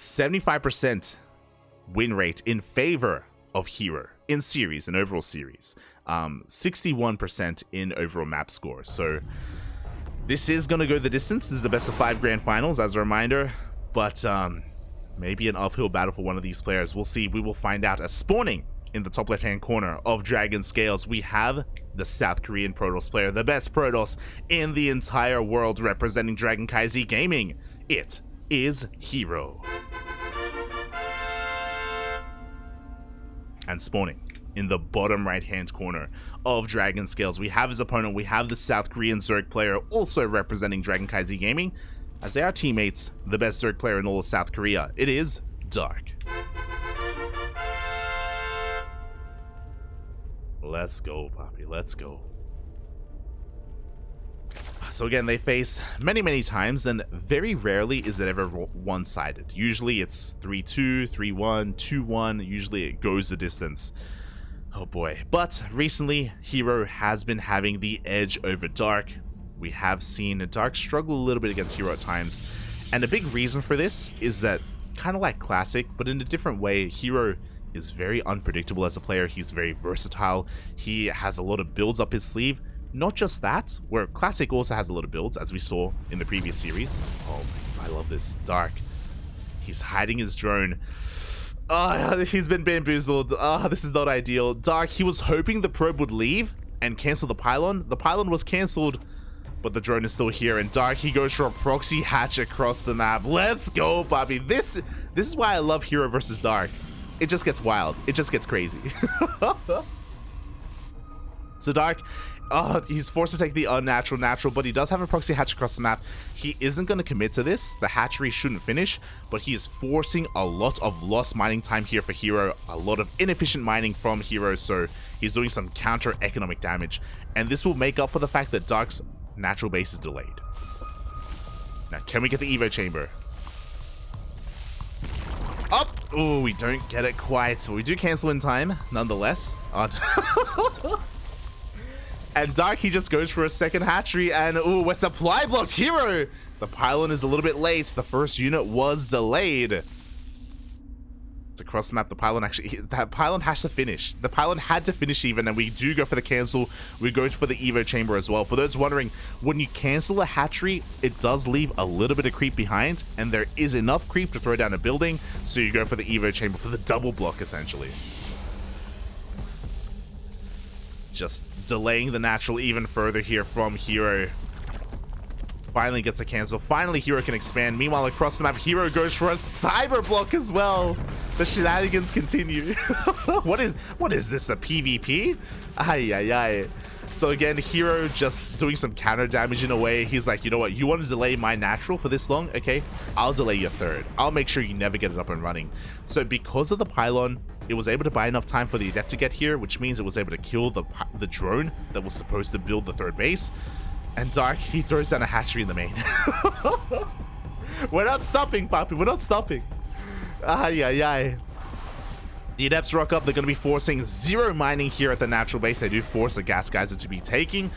75% win rate in favor of herO in series, in overall series. 61% in overall map score. So this is going to go the distance. This is the best of 5 grand finals, as a reminder. But maybe an uphill battle for one of these players. We'll see. We will find out. As spawning in the top left-hand corner of Dragon Scales, we have the South Korean Protoss player, the best Protoss in the entire world, representing CranKy Gaming. It is herO. And spawning in the bottom right-hand corner of Dragon Scales, we have his opponent. We have the South Korean Zerg player, also representing CranKy Gaming, as they are teammates, the best Zerg player in all of South Korea. It is Dark. Let's go, Poppy. Let's go. So again, they face many times, and very rarely is it ever one-sided. Usually it's 3-2, 3-1, 2-1. Usually it goes the distance. Oh boy. But recently, herO has been having the edge over Dark. We have seen Dark struggle a little bit against herO at times. And a big reason for this is that, kind of like Classic, but in a different way, herO is very unpredictable as a player. He's very versatile. He has a lot of builds up his sleeve. Not just that, where Classic also has a lot of builds, as we saw in the previous series. Oh, I love this. Dark. He's hiding his drone. He's been bamboozled. This is not ideal. Dark, he was hoping the probe would leave and cancel the pylon. The pylon was cancelled, but the drone is still here. And Dark, he goes for a proxy hatch across the map. Let's go, Bobby. This is why I love herO versus Dark. It just gets wild. It just gets crazy. So Dark, he's forced to take the unnatural natural, but he does have a proxy hatch across the map. He isn't going to commit to this. The hatchery shouldn't finish, but he is forcing a lot of lost mining time here for herO, a lot of inefficient mining from herO, so he's doing some counter economic damage, and this will make up for the fact that Dark's natural base is delayed. Now, can we get the Evo chamber? Up! Oh, we don't get it quite, but we do cancel in time, nonetheless. And Dark, he just goes for a second hatchery, and ooh, we're supply blocked herO. The pylon is a little bit late. The first unit was delayed. It's across the map. The pylon that pylon has to finish. The pylon had to finish even, and we do go for the cancel. We go for the Evo chamber as well. For those wondering, when you cancel a hatchery, it does leave a little bit of creep behind, and there is enough creep to throw down a building, so you go for the Evo chamber for the double block, essentially. Just delaying the natural even further here from herO. Finally gets a cancel. Finally, herO can expand. Meanwhile, across the map, herO goes for a cyber block as well. The shenanigans continue. What is this, a PvP? Ay. So again, herO just doing some counter damage in a way. He's like, you know what? You want to delay my natural for this long? Okay, I'll delay your third. I'll make sure you never get it up and running. So because of the pylon, it was able to buy enough time for the adept to get here, which means it was able to kill the drone that was supposed to build the third base. And Dark, he throws down a hatchery in the main. We're not stopping, Papi. We're not stopping. Ay. The adepts rock up. They're going to be forcing 0 mining here at the natural base. They do force the gas geyser to be taken,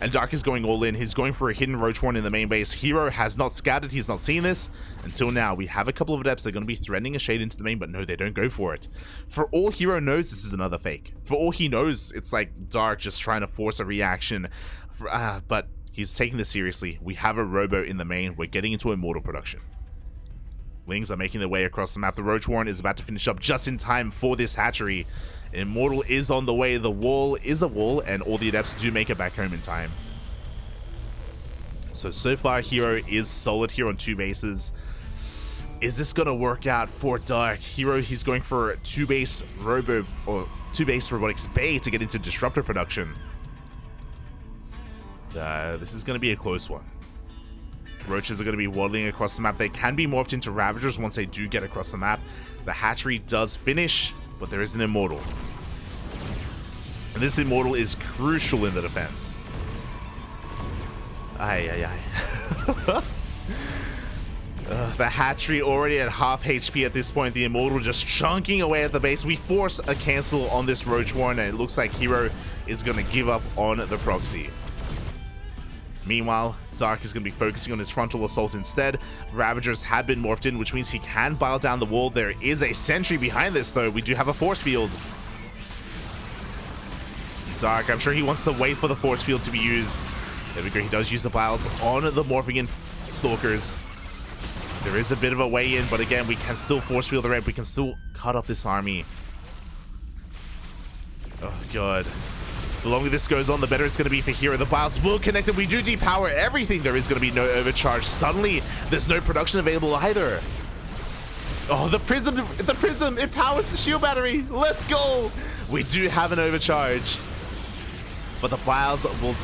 and Dark is going all in. He's going for a hidden roach horn in the main base. herO has not scouted. He's not seen this until now. We have a couple of adepts. They're going to be threatening a shade into the main, but no, they don't go for it. For all herO knows, this is another fake. For all he knows, it's like Dark just trying to force a reaction. But he's taking this seriously. We have a robo in the main. We're getting into immortal production. Lings are making their way across the map. The roach warren is about to finish up just in time for this hatchery. Immortal is on the way. The wall is a wall, and all the adepts do make it back home in time. So far, herO is solid here on 2 bases. Is this going to work out for Dark? herO, he's going for a 2-base robo, or 2-base robotics bay to get into disruptor production. This is going to be a close one. Roaches are going to be waddling across the map. They can be morphed into Ravagers once they do get across the map. The hatchery does finish, but there is an Immortal. And this Immortal is crucial in the defense. Ay. The hatchery already at half HP at this point. The Immortal just chunking away at the base. We force a cancel on this Roach Warren, and it looks like herO is going to give up on the proxy. Meanwhile, Dark is going to be focusing on his frontal assault instead. Ravagers have been morphed in, which means he can bile down the wall. There is a sentry behind this, though. We do have a force field. Dark, I'm sure he wants to wait for the force field to be used. There we go. He does use the biles on the morphing in stalkers. There is a bit of a way in, but again, we can still force field the ramp. We can still cut up this army. Oh, God. The longer this goes on, the better it's going to be for herO. The biles will connect, and we do depower everything. There is going to be no overcharge. Suddenly, there's no production available either. Oh, the prism, it powers the shield battery. Let's go. We do have an overcharge. But the biles will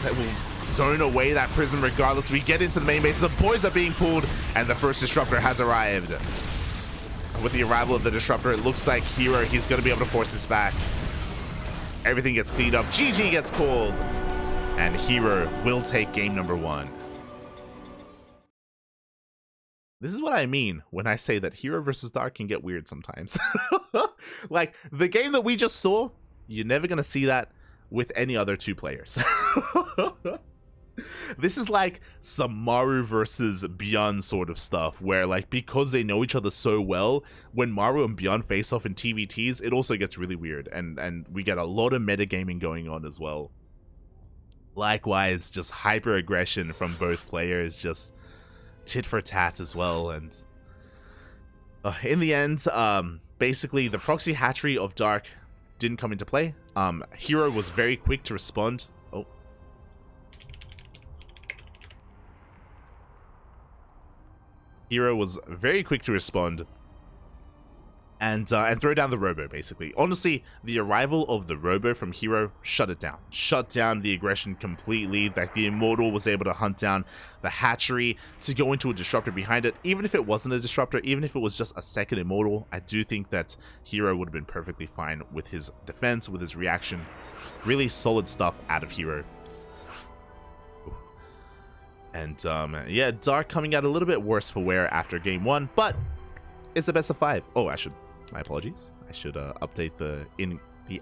zone away that prism regardless. We get into the main base. The boys are being pulled, and the first disruptor has arrived. With the arrival of the disruptor, it looks like herO, he's going to be able to force this back. Everything gets cleaned up. GG gets called. And herO will take game number 1. This is what I mean when I say that herO versus Dark can get weird sometimes. Like, the game that we just saw, you're never going to see that with any other 2 players. This is like some Maru versus Bjorn sort of stuff, where like because they know each other so well, when Maru and Bjorn face off in TVTs, it also gets really weird, and we get a lot of metagaming going on as well. Likewise, just hyper aggression from both players, just tit for tat as well. And in the end, basically the proxy hatchery of Dark didn't come into play. herO was very quick to respond. herO was very quick to respond and throw down the robo, basically. Honestly, the arrival of the robo from herO shut it down. Shut down the aggression completely. Like, the Immortal was able to hunt down the hatchery to go into a disruptor behind it. Even if it wasn't a disruptor, even if it was just a second Immortal, I do think that herO would have been perfectly fine with his defense, with his reaction. Really solid stuff out of herO. And yeah, Dark coming out a little bit worse for wear after game 1, but it's the best of 5. Oh, my apologies. I should update the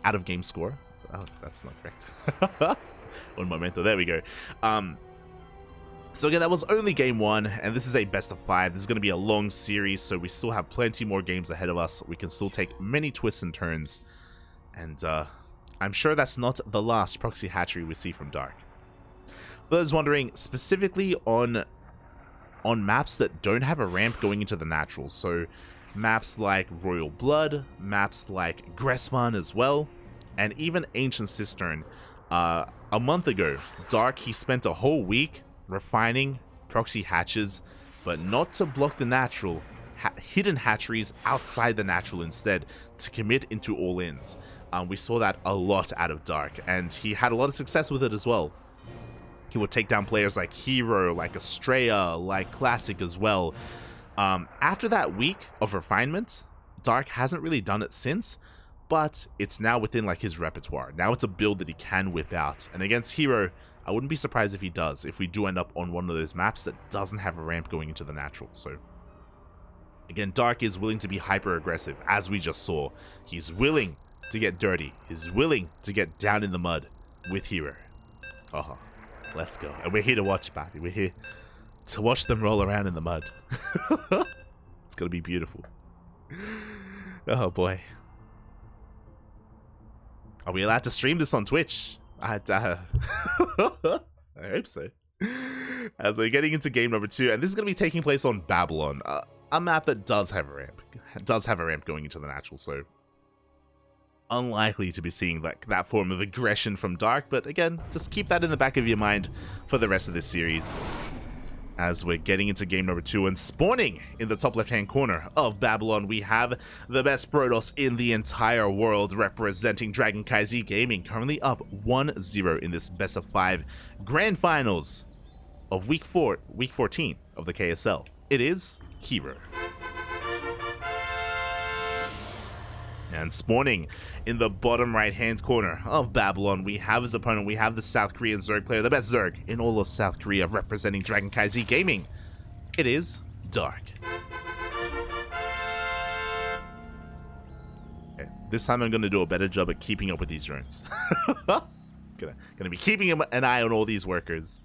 out of game score. Oh, that's not correct. Un momento, there we go. So again, that was only game 1, and this is a best of 5. This is going to be a long series, so we still have plenty more games ahead of us. We can still take many twists and turns, and I'm sure that's not the last proxy hatchery we see from Dark. But I was wondering specifically on maps that don't have a ramp going into the naturals. So maps like Royal Blood, maps like Gressvan as well, and even Ancient Cistern. A month ago, Dark, he spent a whole week refining proxy hatches, but not to block the natural, hidden hatcheries outside the natural instead, to commit into all-ins. We saw that a lot out of Dark, and he had a lot of success with it as well. He would take down players like herO, like Estrella, like Classic as well. After that week of refinement, Dark hasn't really done it since, but it's now within like his repertoire. Now it's a build that he can whip out. And against herO, I wouldn't be surprised if he does, if we do end up on one of those maps that doesn't have a ramp going into the natural. So again, Dark is willing to be hyper aggressive, as we just saw. He's willing to get dirty. He's willing to get down in the mud with herO. Let's go. And we're here to watch, baby. We're here to watch them roll around in the mud. It's gonna be beautiful. Oh boy. Are we allowed to stream this on Twitch? I hope so. As we're getting into game number 2, and this is gonna be taking place on Babylon, a map that does have a ramp. Does have a ramp going into the natural, so unlikely to be seeing like that form of aggression from Dark, but again, just keep that in the back of your mind for the rest of this series. As we're getting into game number 2, and spawning in the top left-hand corner of Babylon, we have the best Protoss in the entire world, representing CranKy Gaming, currently up 1-0 in this best of 5 grand finals of week 14 of the KSL. It is herO. And spawning in the bottom right-hand corner of Babylon, we have his opponent. We have the South Korean Zerg player, the best Zerg in all of South Korea, representing CranKy Gaming. It is Dark. Okay, this time I'm going to do a better job at keeping up with these drones. gonna be keeping an eye on all these workers.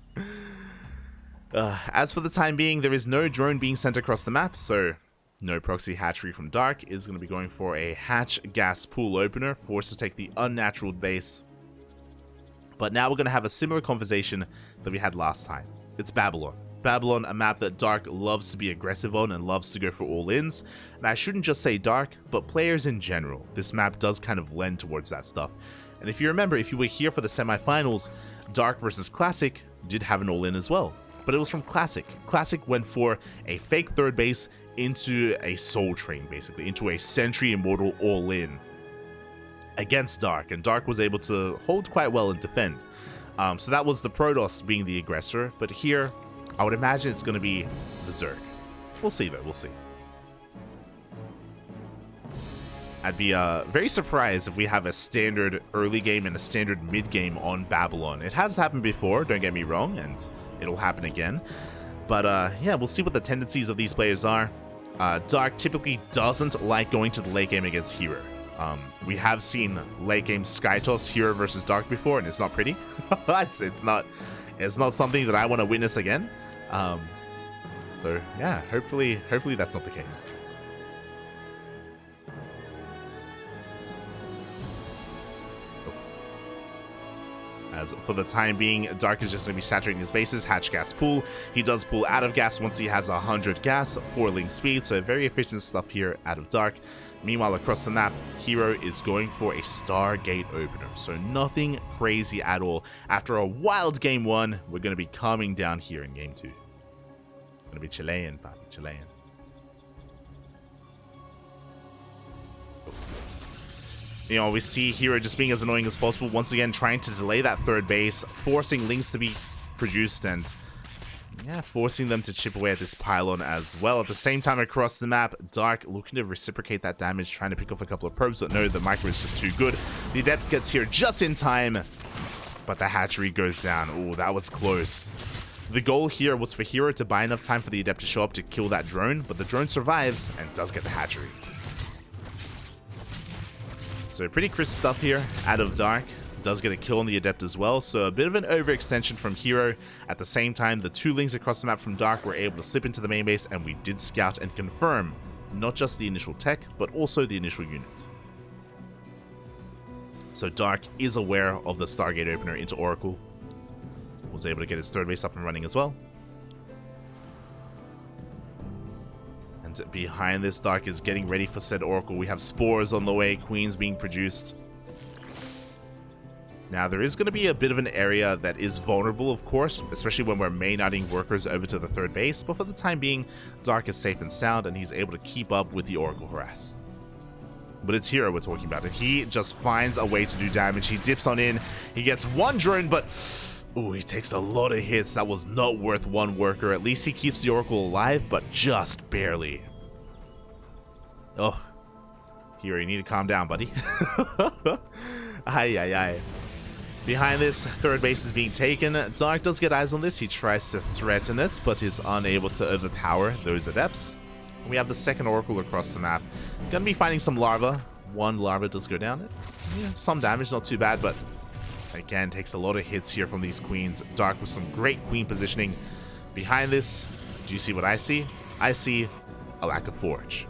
As for the time being, there is no drone being sent across the map, so no proxy hatchery from Dark is going to be going for a hatch gas pool opener, forced to take the unnatural base. But now we're going to have a similar conversation that we had last time. It's Babylon. Babylon, a map that Dark loves to be aggressive on and loves to go for all-ins. And I shouldn't just say Dark, but players in general. This map does kind of lend towards that stuff. And if you remember, if you were here for the semifinals, Dark versus Classic did have an all-in as well. But it was from Classic. Classic went for a fake third base into a Soul Train, basically, into a Sentry Immortal all-in against Dark. And Dark was able to hold quite well and defend. So that was the Protoss being the aggressor. But here, I would imagine it's going to be the Zerg. We'll see, though. We'll see. I'd be very surprised if we have a standard early game and a standard mid game on Babylon. It has happened before, don't get me wrong, and it'll happen again. But yeah, we'll see what the tendencies of these players are. Dark typically doesn't like going to the late game against herO. We have seen late game Skytoss herO versus Dark before, and it's not pretty. it's not something that I want to witness again. So yeah, hopefully that's not the case. As for the time being, Dark is just going to be saturating his bases. Hatch gas pool. He does pull out of gas once he has 100 gas, 4 link speed, so very efficient stuff here out of Dark. Meanwhile, across the map, herO is going for a Stargate opener, so nothing crazy at all. After a wild game 1, we're going to be calming down here in game 2. Going to be Chilean, papi, Chilean. You know, we see herO just being as annoying as possible, once again trying to delay that third base, forcing links to be produced, and yeah, forcing them to chip away at this pylon as well. At the same time, across the map, Dark looking to reciprocate that damage, trying to pick off a couple of probes, but no, the micro is just too good. The Adept gets here just in time, but the hatchery goes down. Oh, that was close. The goal here was for herO to buy enough time for the Adept to show up to kill that drone, but the drone survives and does get the hatchery. So pretty crisp stuff here out of Dark. Does get a kill on the Adept as well, so a bit of an overextension from herO. At the same time, the 2 links across the map from Dark were able to slip into the main base, and we did scout and confirm not just the initial tech, but also the initial unit. So Dark is aware of the Stargate opener into Oracle. Was able to get his third base up and running as well. And behind this, Dark is getting ready for said Oracle. We have spores on the way, queens being produced. Now, there is going to be a bit of an area that is vulnerable, of course, especially when we're main-outing workers over to the third base, but for the time being, Dark is safe and sound, and he's able to keep up with the Oracle harass. But it's herO we're talking about, and he just finds a way to do damage. He dips on in, he gets 1 drone, but ooh, he takes a lot of hits. That was not worth 1 worker. At least he keeps the Oracle alive, but just barely. Oh, herO, you need to calm down, buddy. Ay, ay, ay. Behind this, third base is being taken. Dark does get eyes on this. He tries to threaten it, but is unable to overpower those Adepts. And we have the second Oracle across the map. Gonna be finding some larva. 1 larva does go down. It's, you know, some damage, not too bad, but again, takes a lot of hits here from these queens. Dark with some great queen positioning. Behind this, do you see what I see? I see a lack of forage.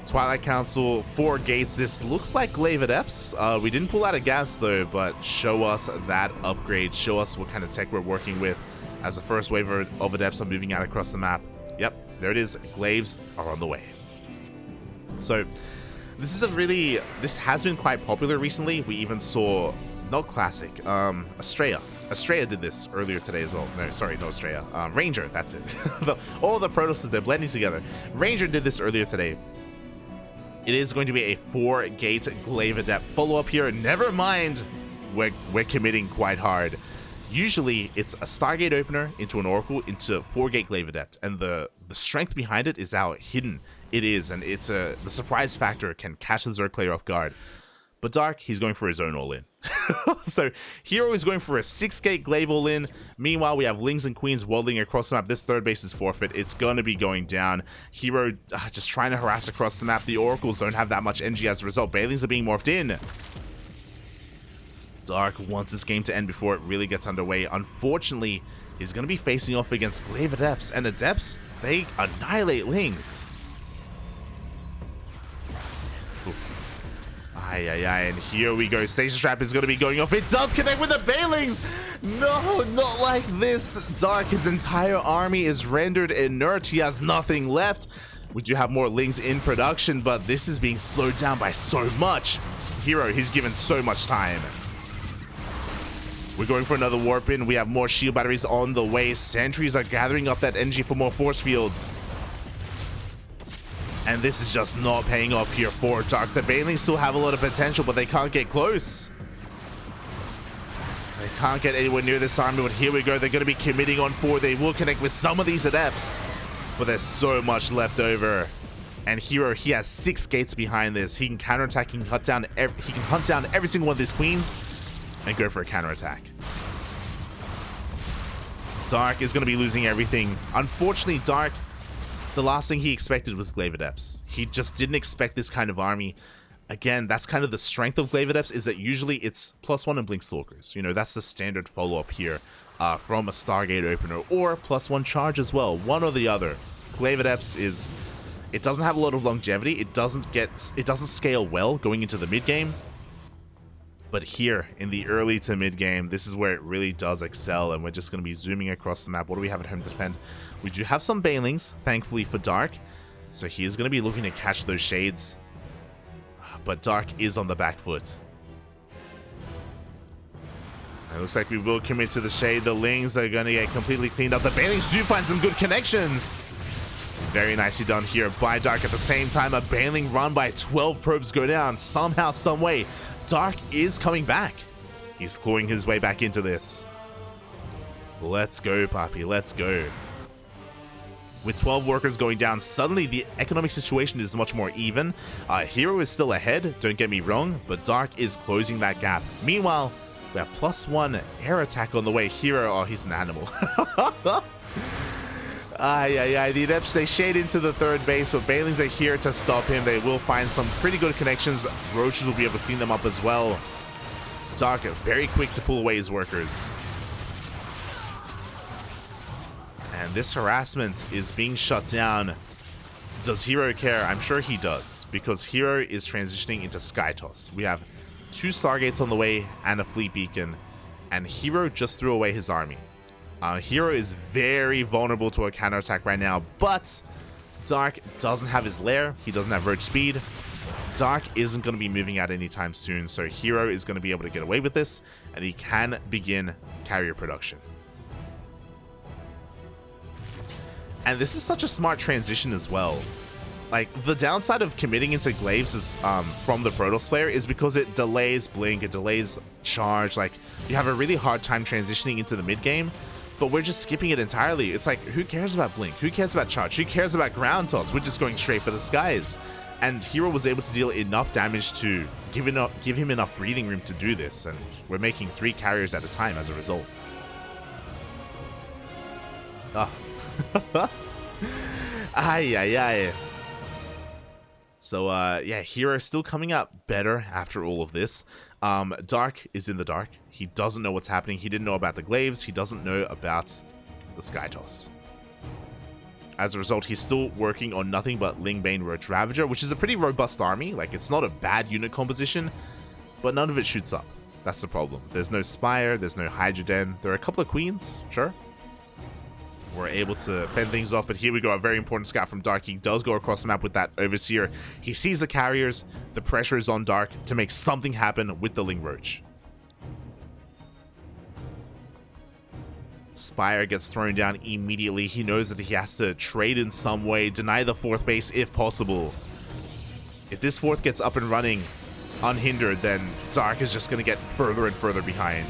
Twilight Council, 4 gates. This looks like Glaive Adepts. We didn't pull out a gas though, but show us that upgrade. Show us what kind of tech we're working with as the first wave of Adepts are moving out across the map. Yep, there it is. Glaives are on the way. So this has been quite popular recently. We even saw, not Classic, Estrella. Estrella did this earlier today as well. No, sorry, not Estrella. Ranger, that's it. All the Protosses, they're blending together. Ranger did this earlier today. It is going to be a 4-gate Glaive Adept follow-up here. Never mind, we're committing quite hard. Usually, it's a Stargate opener into an Oracle into 4-gate Glaive Adept, and the strength behind it is how hidden it is, and it's the surprise factor can catch the Zerg player off guard. But Dark, he's going for his own all-in. So herO is going for a 6-gate Glaive all-in. Meanwhile, we have Lings and Queens waddling across the map. This third base is forfeit. It's going to be going down. herO just trying to harass across the map. The Oracles don't have that much NG as a result. Bailings are being morphed in. Dark wants this game to end before it really gets underway. Unfortunately, is going to be facing off against Glaive Adepts, and Adepts, they annihilate Lings. And here we go. Station Trap is going to be going off. It does connect with the Banelings. No, not like this. Dark, his entire army is rendered inert. He has nothing left. We do have more Lings in production, but this is being slowed down by so much. herO, he's given so much time. We're going for another warp in. We have more shield batteries on the way. Sentries are gathering up that energy for more force fields. And this is just not paying off here for Dark. The Banelings still have a lot of potential, but they can't get close. They can't get anywhere near this army, but here we go. They're going to be committing on 4. They will connect with some of these Adepts, but there's so much left over. And herO, he has 6 gates behind this. He can counterattack, he can hunt down every single one of these queens and go for a counterattack. Dark is going to be losing everything. Unfortunately, Dark, the last thing he expected was Glaive Adepts. He just didn't expect this kind of army. Again, that's kind of the strength of Glaive Adepts, is that usually it's +1 and Blink Stalkers. You know, that's the standard follow-up here from a Stargate opener, or +1 charge as well, one or the other. Glaive Adepts is, it doesn't have a lot of longevity. It doesn't scale well going into the mid game. But here in the early to mid game, this is where it really does excel, and we're just going to be zooming across the map. What do we have at home to defend? We do have some Banelings, thankfully for Dark, so he is going to be looking to catch those shades. But Dark is on the back foot. It looks like we will commit to the shade. The Lings are going to get completely cleaned up. The Banelings do find some good connections. Very nicely done here by Dark. At the same time, a Baneling run by 12 probes go down. Somehow, some way, Dark is coming back. He's clawing his way back into this. Let's go, Papi. Let's go. With 12 workers going down, suddenly the economic situation is much more even. herO is still ahead, don't get me wrong, but Dark is closing that gap. Meanwhile, we have +1 air attack on the way. herO, oh, he's an animal. The Adepts, they shade into the third base, but Banelings are here to stop him. They will find some pretty good connections. Roaches will be able to clean them up as well. Dark, very quick to pull away his workers. And this harassment is being shut down. Does herO care? I'm sure he does, because herO is transitioning into Sky Toss. We have 2 Stargates on the way and a Fleet Beacon, and herO just threw away his army. herO is very vulnerable to a counterattack right now, but Dark doesn't have his lair. He doesn't have roach speed. Dark isn't going to be moving out anytime soon, so herO is going to be able to get away with this, and he can begin carrier production. And this is such a smart transition as well. Like, the downside of committing into Glaives is, from the Protoss player is because it delays Blink, it delays Charge. Like, you have a really hard time transitioning into the mid game, but we're just skipping it entirely. It's like, who cares about Blink? Who cares about Charge? Who cares about Ground Toss? We're just going straight for the skies. And herO was able to deal enough damage to give him enough breathing room to do this, and we're making 3 carriers at a time as a result. So, yeah, herO still coming up better after all of this. Dark is in the dark. He doesn't know what's happening. He didn't know about the Glaives. He doesn't know about the Sky Toss. As a result, he's still working on nothing but Lingbane Roach Ravager, which is a pretty robust army. Like, it's not a bad unit composition, but none of it shoots up. That's the problem. There's no Spire, there's no Hydra Den. There are a couple of Queens, sure. We're able to fend things off, but here we go. A very important scout from Dark. He does go across the map with that Overseer. He sees the carriers. The pressure is on Dark to make something happen with the Ling Roach. Spire gets thrown down immediately. He knows that he has to trade in some way, deny the 4th base if possible. If this 4th gets up and running unhindered, then Dark is just going to get further and further behind.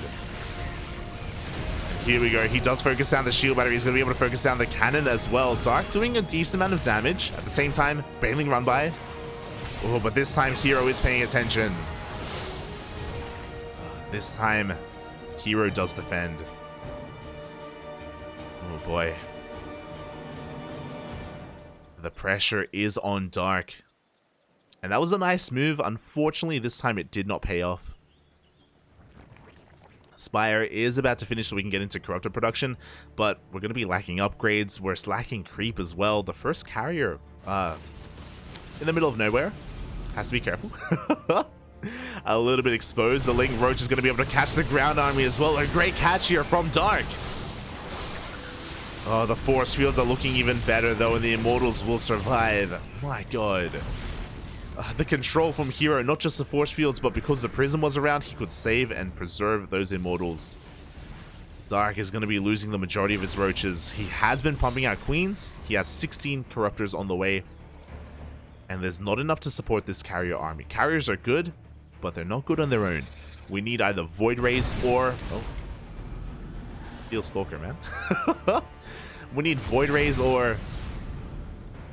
Here we go. He does focus down the shield battery. He's going to be able to focus down the cannon as well. Dark doing a decent amount of damage. At the same time, Baneling run by. Oh, but this time herO is paying attention. This time, herO does defend. Oh boy. The pressure is on Dark. And that was a nice move. Unfortunately, this time it did not pay off. Spire is about to finish so we can get into Corruptor production, but we're going to be lacking upgrades. We're lacking creep as well. The first carrier in the middle of nowhere. Has to be careful. A little bit exposed. The Ling Roach is going to be able to catch the ground army as well. A great catch here from Dark. Oh, the force fields are looking even better though, and the Immortals will survive. My god. The control from herO, not just the force fields, but because the prism was around, he could save and preserve those Immortals. Dark is going to be losing the majority of his roaches. He has been pumping out queens. He has 16 corruptors on the way. And there's not enough to support this carrier army. Carriers are good, but they're not good on their own. We need either Void Rays or... Oh. Steel Stalker, man. We need Void Rays or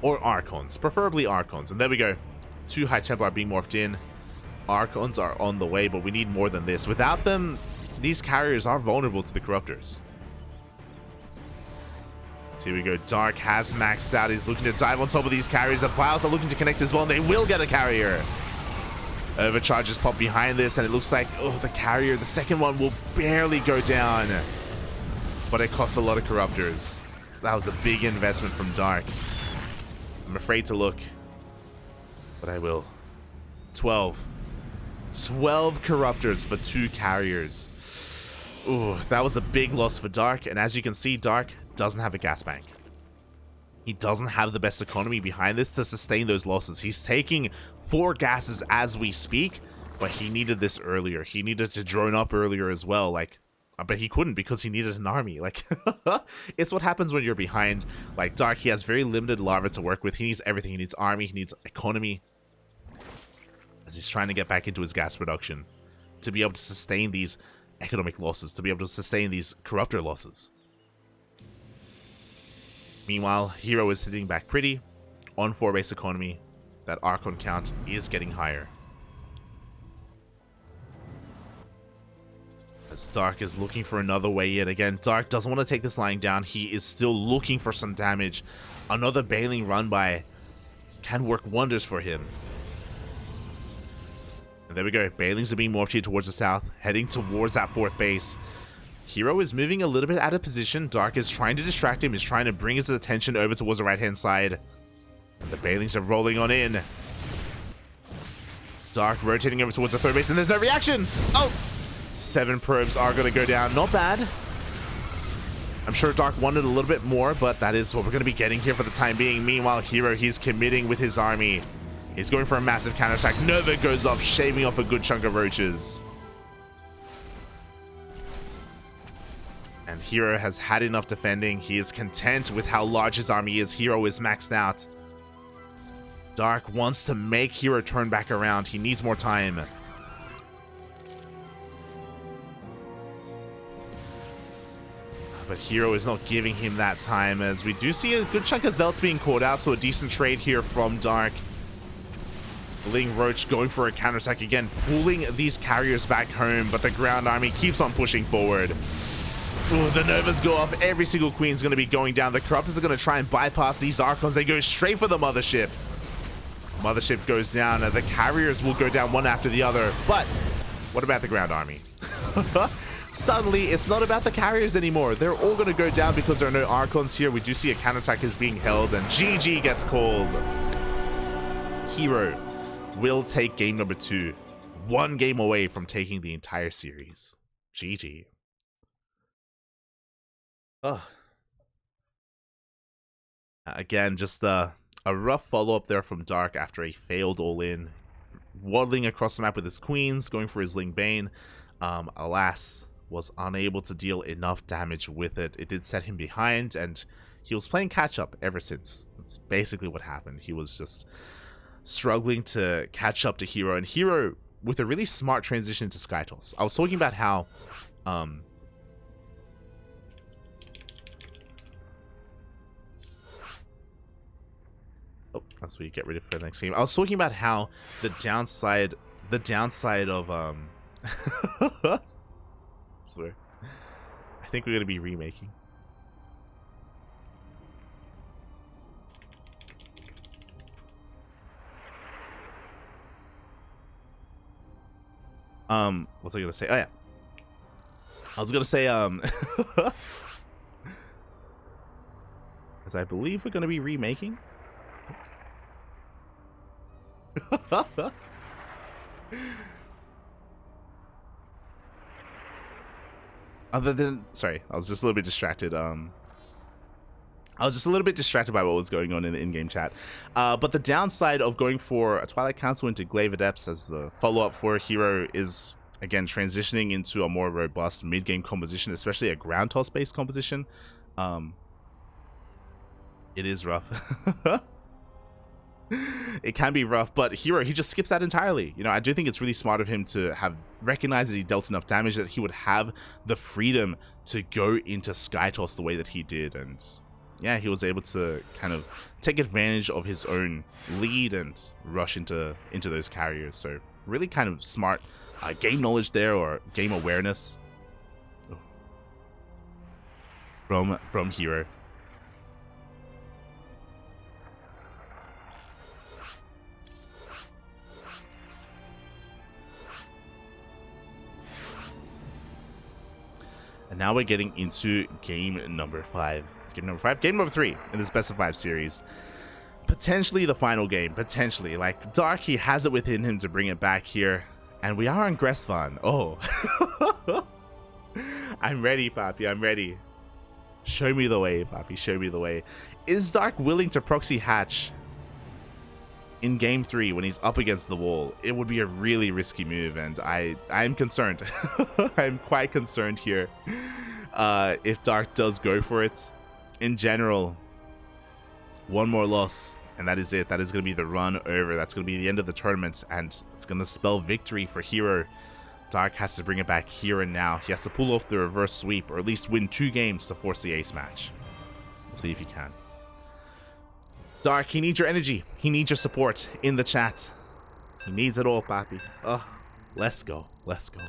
Archons. Preferably Archons. And there we go. 2 High Templar are being morphed in. Archons are on the way, but we need more than this. Without them, these carriers are vulnerable to the Corruptors. Here we go. Dark has maxed out. He's looking to dive on top of these carriers. The Biles are looking to connect as well, and they will get a carrier. Overcharges pop behind this, and it looks like, oh, the carrier, the second one will barely go down. But it costs a lot of Corruptors. That was a big investment from Dark. I'm afraid to look, but I will. 12 Corruptors for 2 carriers. Ooh, that was a big loss for Dark, and as you can see, Dark doesn't have a gas bank. He doesn't have the best economy behind this to sustain those losses. He's taking 4 gases as we speak, but he needed this earlier. He needed to drone up earlier as well, like, but he couldn't because he needed an army. Like, it's what happens when you're behind. Like, Dark, he has very limited lava to work with. He needs everything. He needs army, he needs economy, as he's trying to get back into his gas production to be able to sustain these economic losses, to be able to sustain these corruptor losses. Meanwhile, herO is sitting back pretty on 4 base economy. That Archon count is getting higher. As Dark is looking for another way in. Again, Dark doesn't want to take this lying down. He is still looking for some damage. Another Bailing run by can work wonders for him. And there we go. Bailings are being morphed here towards the south, heading towards that 4th base. herO is moving a little bit out of position. Dark is trying to distract him. He's trying to bring his attention over towards the right-hand side. The Bailings are rolling on in. Dark rotating over towards the 3rd base, and there's no reaction. Oh! 7 probes are going to go down. Not bad. I'm sure Dark wanted a little bit more, but that is what we're going to be getting here for the time being. Meanwhile, herO, he's committing with his army. He's going for a massive counterattack. Nova goes off, shaving off a good chunk of roaches. And herO has had enough defending. He is content with how large his army is. herO is maxed out. Dark wants to make herO turn back around. He needs more time. But herO is not giving him that time, as we do see a good chunk of Zealots being called out, so a decent trade here from Dark. Ling Roach going for a counterattack again, pulling these carriers back home, but the ground army keeps on pushing forward. Ooh, the Novas go off. Every single queen's going to be going down. The Corruptors are going to try and bypass these Archons. They go straight for the Mothership. Mothership goes down. The carriers will go down one after the other. But what about the ground army? Suddenly, it's not about the carriers anymore. They're all going to go down because there are no Archons here. We do see a counterattack is being held, and GG gets called. herO will take game number 2. 1 game away from taking the entire series. GG. Ugh. Again, just a rough follow-up there from Dark after a failed all-in. Waddling across the map with his queens, going for his Ling Bane. Alas, was unable to deal enough damage with it. It did set him behind, and he was playing catch-up ever since. That's basically what happened. He was just struggling to catch up to herO, and herO with a really smart transition to Skytoss. I was talking about how oh, that's what you get rid of for the next game. I was talking about how the downside of I swear, I think we're gonna be remaking. What's I gonna say? Oh yeah. I was gonna say, as I believe we're gonna be remaking. Other than, sorry, I was just a little bit distracted. I was just a little bit distracted by what was going on in the in-game chat. But the downside of going for a Twilight Council into Glaive Adepts as the follow-up for herO is, again, transitioning into a more robust mid-game composition, especially a ground toss-based composition. It is rough. It can be rough, but herO, he just skips that entirely. You know, I do think it's really smart of him to have recognized that he dealt enough damage that he would have the freedom to go into Sky Toss the way that he did, and yeah, he was able to kind of take advantage of his own lead and rush into those carriers. So really kind of smart game knowledge there, or game awareness from herO. And now we're getting into game number 5. It's game number 5. Game number 3 in this best of 5 series. Potentially the final game. Potentially. Like, Dark, he has it within him to bring it back here. And we are on Gressvan. Oh. I'm ready, Papi. I'm ready. Show me the way, Papi. Show me the way. Is Dark willing to proxy hatch in game 3 when he's up against the wall? It would be a really risky move, and I'm concerned. I'm quite concerned here if Dark does go for it. In general, one more loss and that is it. That is going to be the run over. That's going to be the end of the tournament, and it's going to spell victory for herO. Dark has to bring it back here and now. He has to pull off the reverse sweep, or at least win 2 games to force the ace match. We'll see if he can. Dark, he needs your energy. He needs your support in the chat. He needs it all, papi. Ugh. Let's go. Let's go.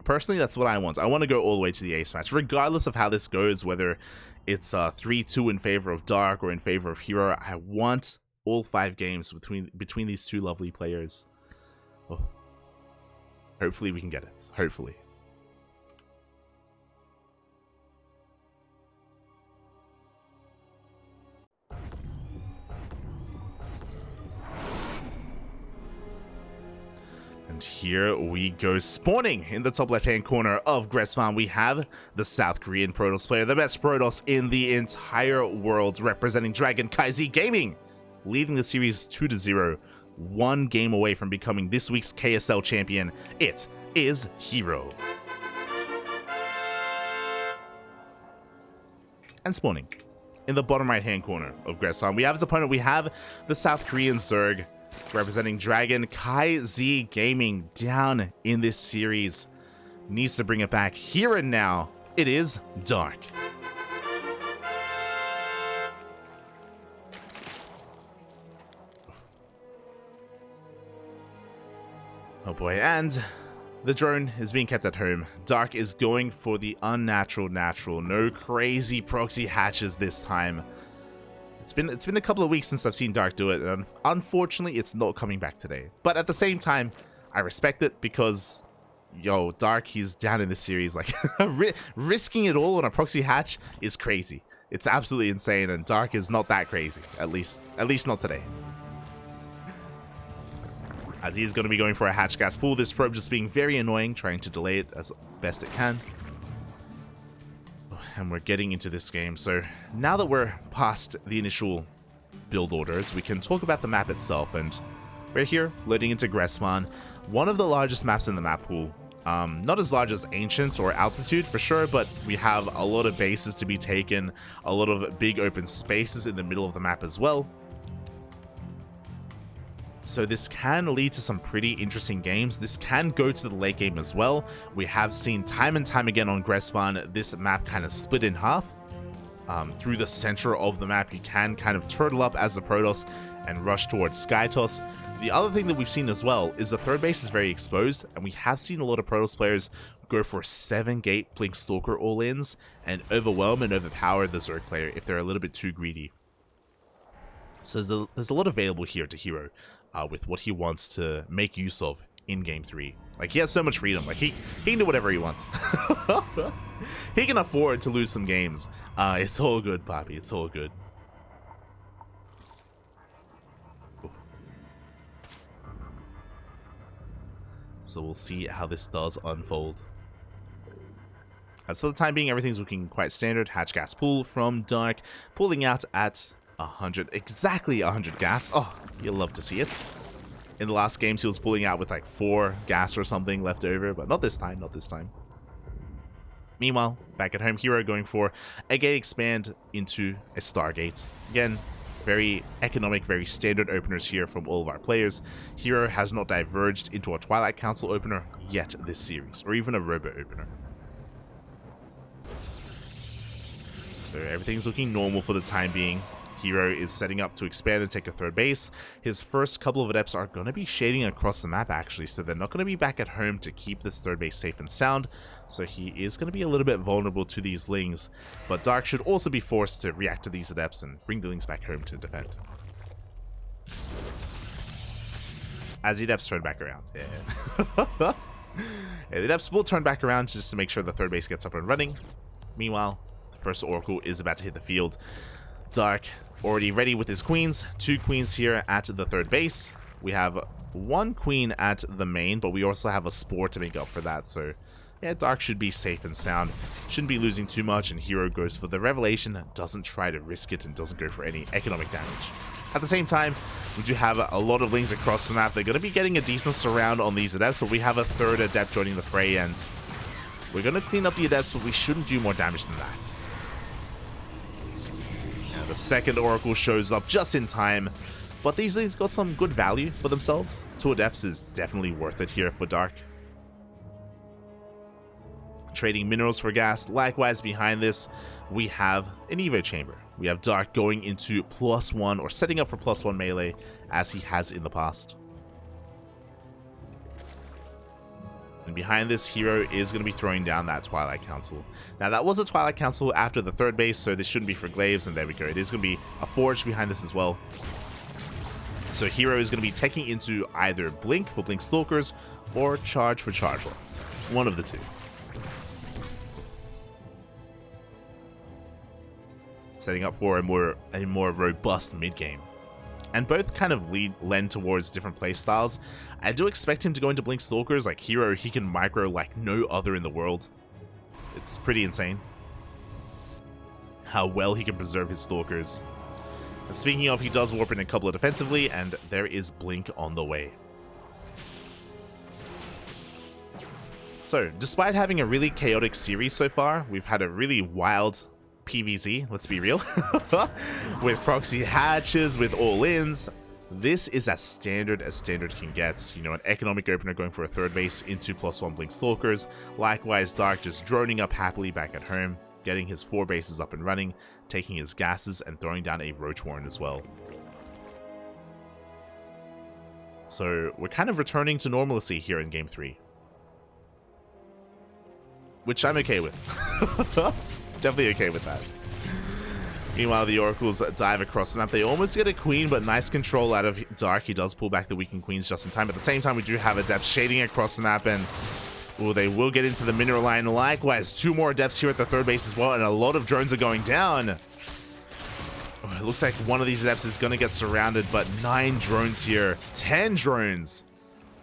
Personally, that's what I want. I want to go all the way to the ace match, regardless of how this goes, whether it's 3-2 in favor of Dark or in favor of herO. I want all 5 games between these 2 lovely players. Oh. Hopefully we can get it. Hopefully. And here we go, spawning in the top left-hand corner of Gressvan. We have the South Korean Protoss player, the best Protoss in the entire world, representing CranKy Gaming, leading the series 2-0, 1 game away from becoming this week's KSL champion. It is herO. And spawning in the bottom right-hand corner of Gressvan, we have his opponent. We have the South Korean Zerg, representing CranKy Gaming, down in this series. Needs to bring it back here and now. It is Dark. Oh boy, and the drone is being kept at home. Dark is going for the unnatural natural. No crazy proxy hatches this time. It's been a couple of weeks since I've seen Dark do it, and unfortunately it's not coming back today. But at the same time, I respect it because, yo, Dark, he's down in this series. Like, risking it all on a proxy hatch is crazy. It's absolutely insane, and Dark is not that crazy. At least not today. As he's going to be going for a hatch gas pull, this probe just being very annoying, trying to delay it as best it can. And we're getting into this game, so now that we're past the initial build orders, we can talk about the map itself. And we're here loading into Gressvan, one of the largest maps in the map pool. Not as large as Ancients or Altitude for sure, but we have a lot of bases to be taken, a lot of big open spaces in the middle of the map as well. So this can lead to some pretty interesting games. This can go to the late game as well. We have seen time and time again on Gressvan this map kind of split in half. Through the center of the map, you can kind of turtle up as the Protoss and rush towards Sky Toss. The other thing that we've seen as well is the third base is very exposed, and we have seen a lot of Protoss players go for 7-gate Blink Stalker all-ins and overwhelm and overpower the Zerg player if they're a little bit too greedy. So there's a lot available here to herO with what he wants to make use of in Game 3. Like, he has so much freedom. Like, he can do whatever he wants. He can afford to lose some games. It's all good, Poppy. It's all good. So we'll see how this does unfold. As for the time being, everything's looking quite standard. Hatch gas pool from Dark, pulling out at 100, exactly 100 gas. Oh, you'll love to see it. In the last games, he was pulling out with like 4 gas or something left over, but not this time, not this time. Meanwhile, back at home, herO going for a gate expand into a Stargate. Again, very economic, very standard openers here from all of our players. herO has not diverged into a Twilight Council opener yet this series, or even a Robo opener. So everything's looking normal for the time being. herO is setting up to expand and take a third base. His first couple of adepts are going to be shading across the map, actually, so they're not going to be back at home to keep this third base safe and sound. So he is going to be a little bit vulnerable to these Lings, but Dark should also be forced to react to these adepts and bring the Lings back home to defend. As the adepts turn back around. Yeah. The adepts will turn back around just to make sure the third base gets up and running. Meanwhile, the first Oracle is about to hit the field. Dark already ready with his queens. 2 queens here at the third base. We have 1 queen at the main, but we also have a spore to make up for that. So yeah, Dark should be safe and sound. Shouldn't be losing too much, and herO goes for the revelation, doesn't try to risk it, and doesn't go for any economic damage. At the same time, we do have a lot of Lings across the map. They're going to be getting a decent surround on these adepts, but we have a third adept joining the fray, and we're going to clean up the adepts, but we shouldn't do more damage than that. The second Oracle shows up just in time, but these Lings got some good value for themselves. 2 adepts is definitely worth it here for Dark. Trading minerals for gas. Likewise, behind this, we have an Evo chamber. We have Dark going into +1, or setting up for +1 melee, as he has in the past. And behind this, herO is going to be throwing down that Twilight Council. Now, that was a Twilight Council after the third base, so this shouldn't be for glaives, and there we go. It is going to be a forge behind this as well. So herO is going to be taking into either Blink for Blink Stalkers, or Charge for Chargelets. One of the two. Setting up for a more robust mid-game. And both kind of lend towards different playstyles. I do expect him to go into Blink Stalkers. Like herO, he can micro like no other in the world. It's pretty insane how well he can preserve his Stalkers. And speaking of, he does warp in a couple of defensively, and there is Blink on the way. So, despite having a really chaotic series so far, we've had a really wild PvZ, let's be real, with proxy hatches, with all-ins. This is as standard can get. You know, an economic opener going for a third base into +1 Blink Stalkers. Likewise, Dark just droning up happily back at home, getting his 4 bases up and running, taking his gases, and throwing down a Roach Warren as well. So we're kind of returning to normalcy here in Game 3. Which I'm okay with. Definitely okay with that. Meanwhile, the Oracles dive across the map. They almost get a queen, but nice control out of Dark. He does pull back the weakened queens just in time. At the same time, we do have adepts shading across the map, and oh, they will get into the mineral line. Likewise, 2 more adepts here at the third base as well, and a lot of drones are going down. Oh, it looks like one of these adepts is going to get surrounded, but 9 drones here. 10 drones.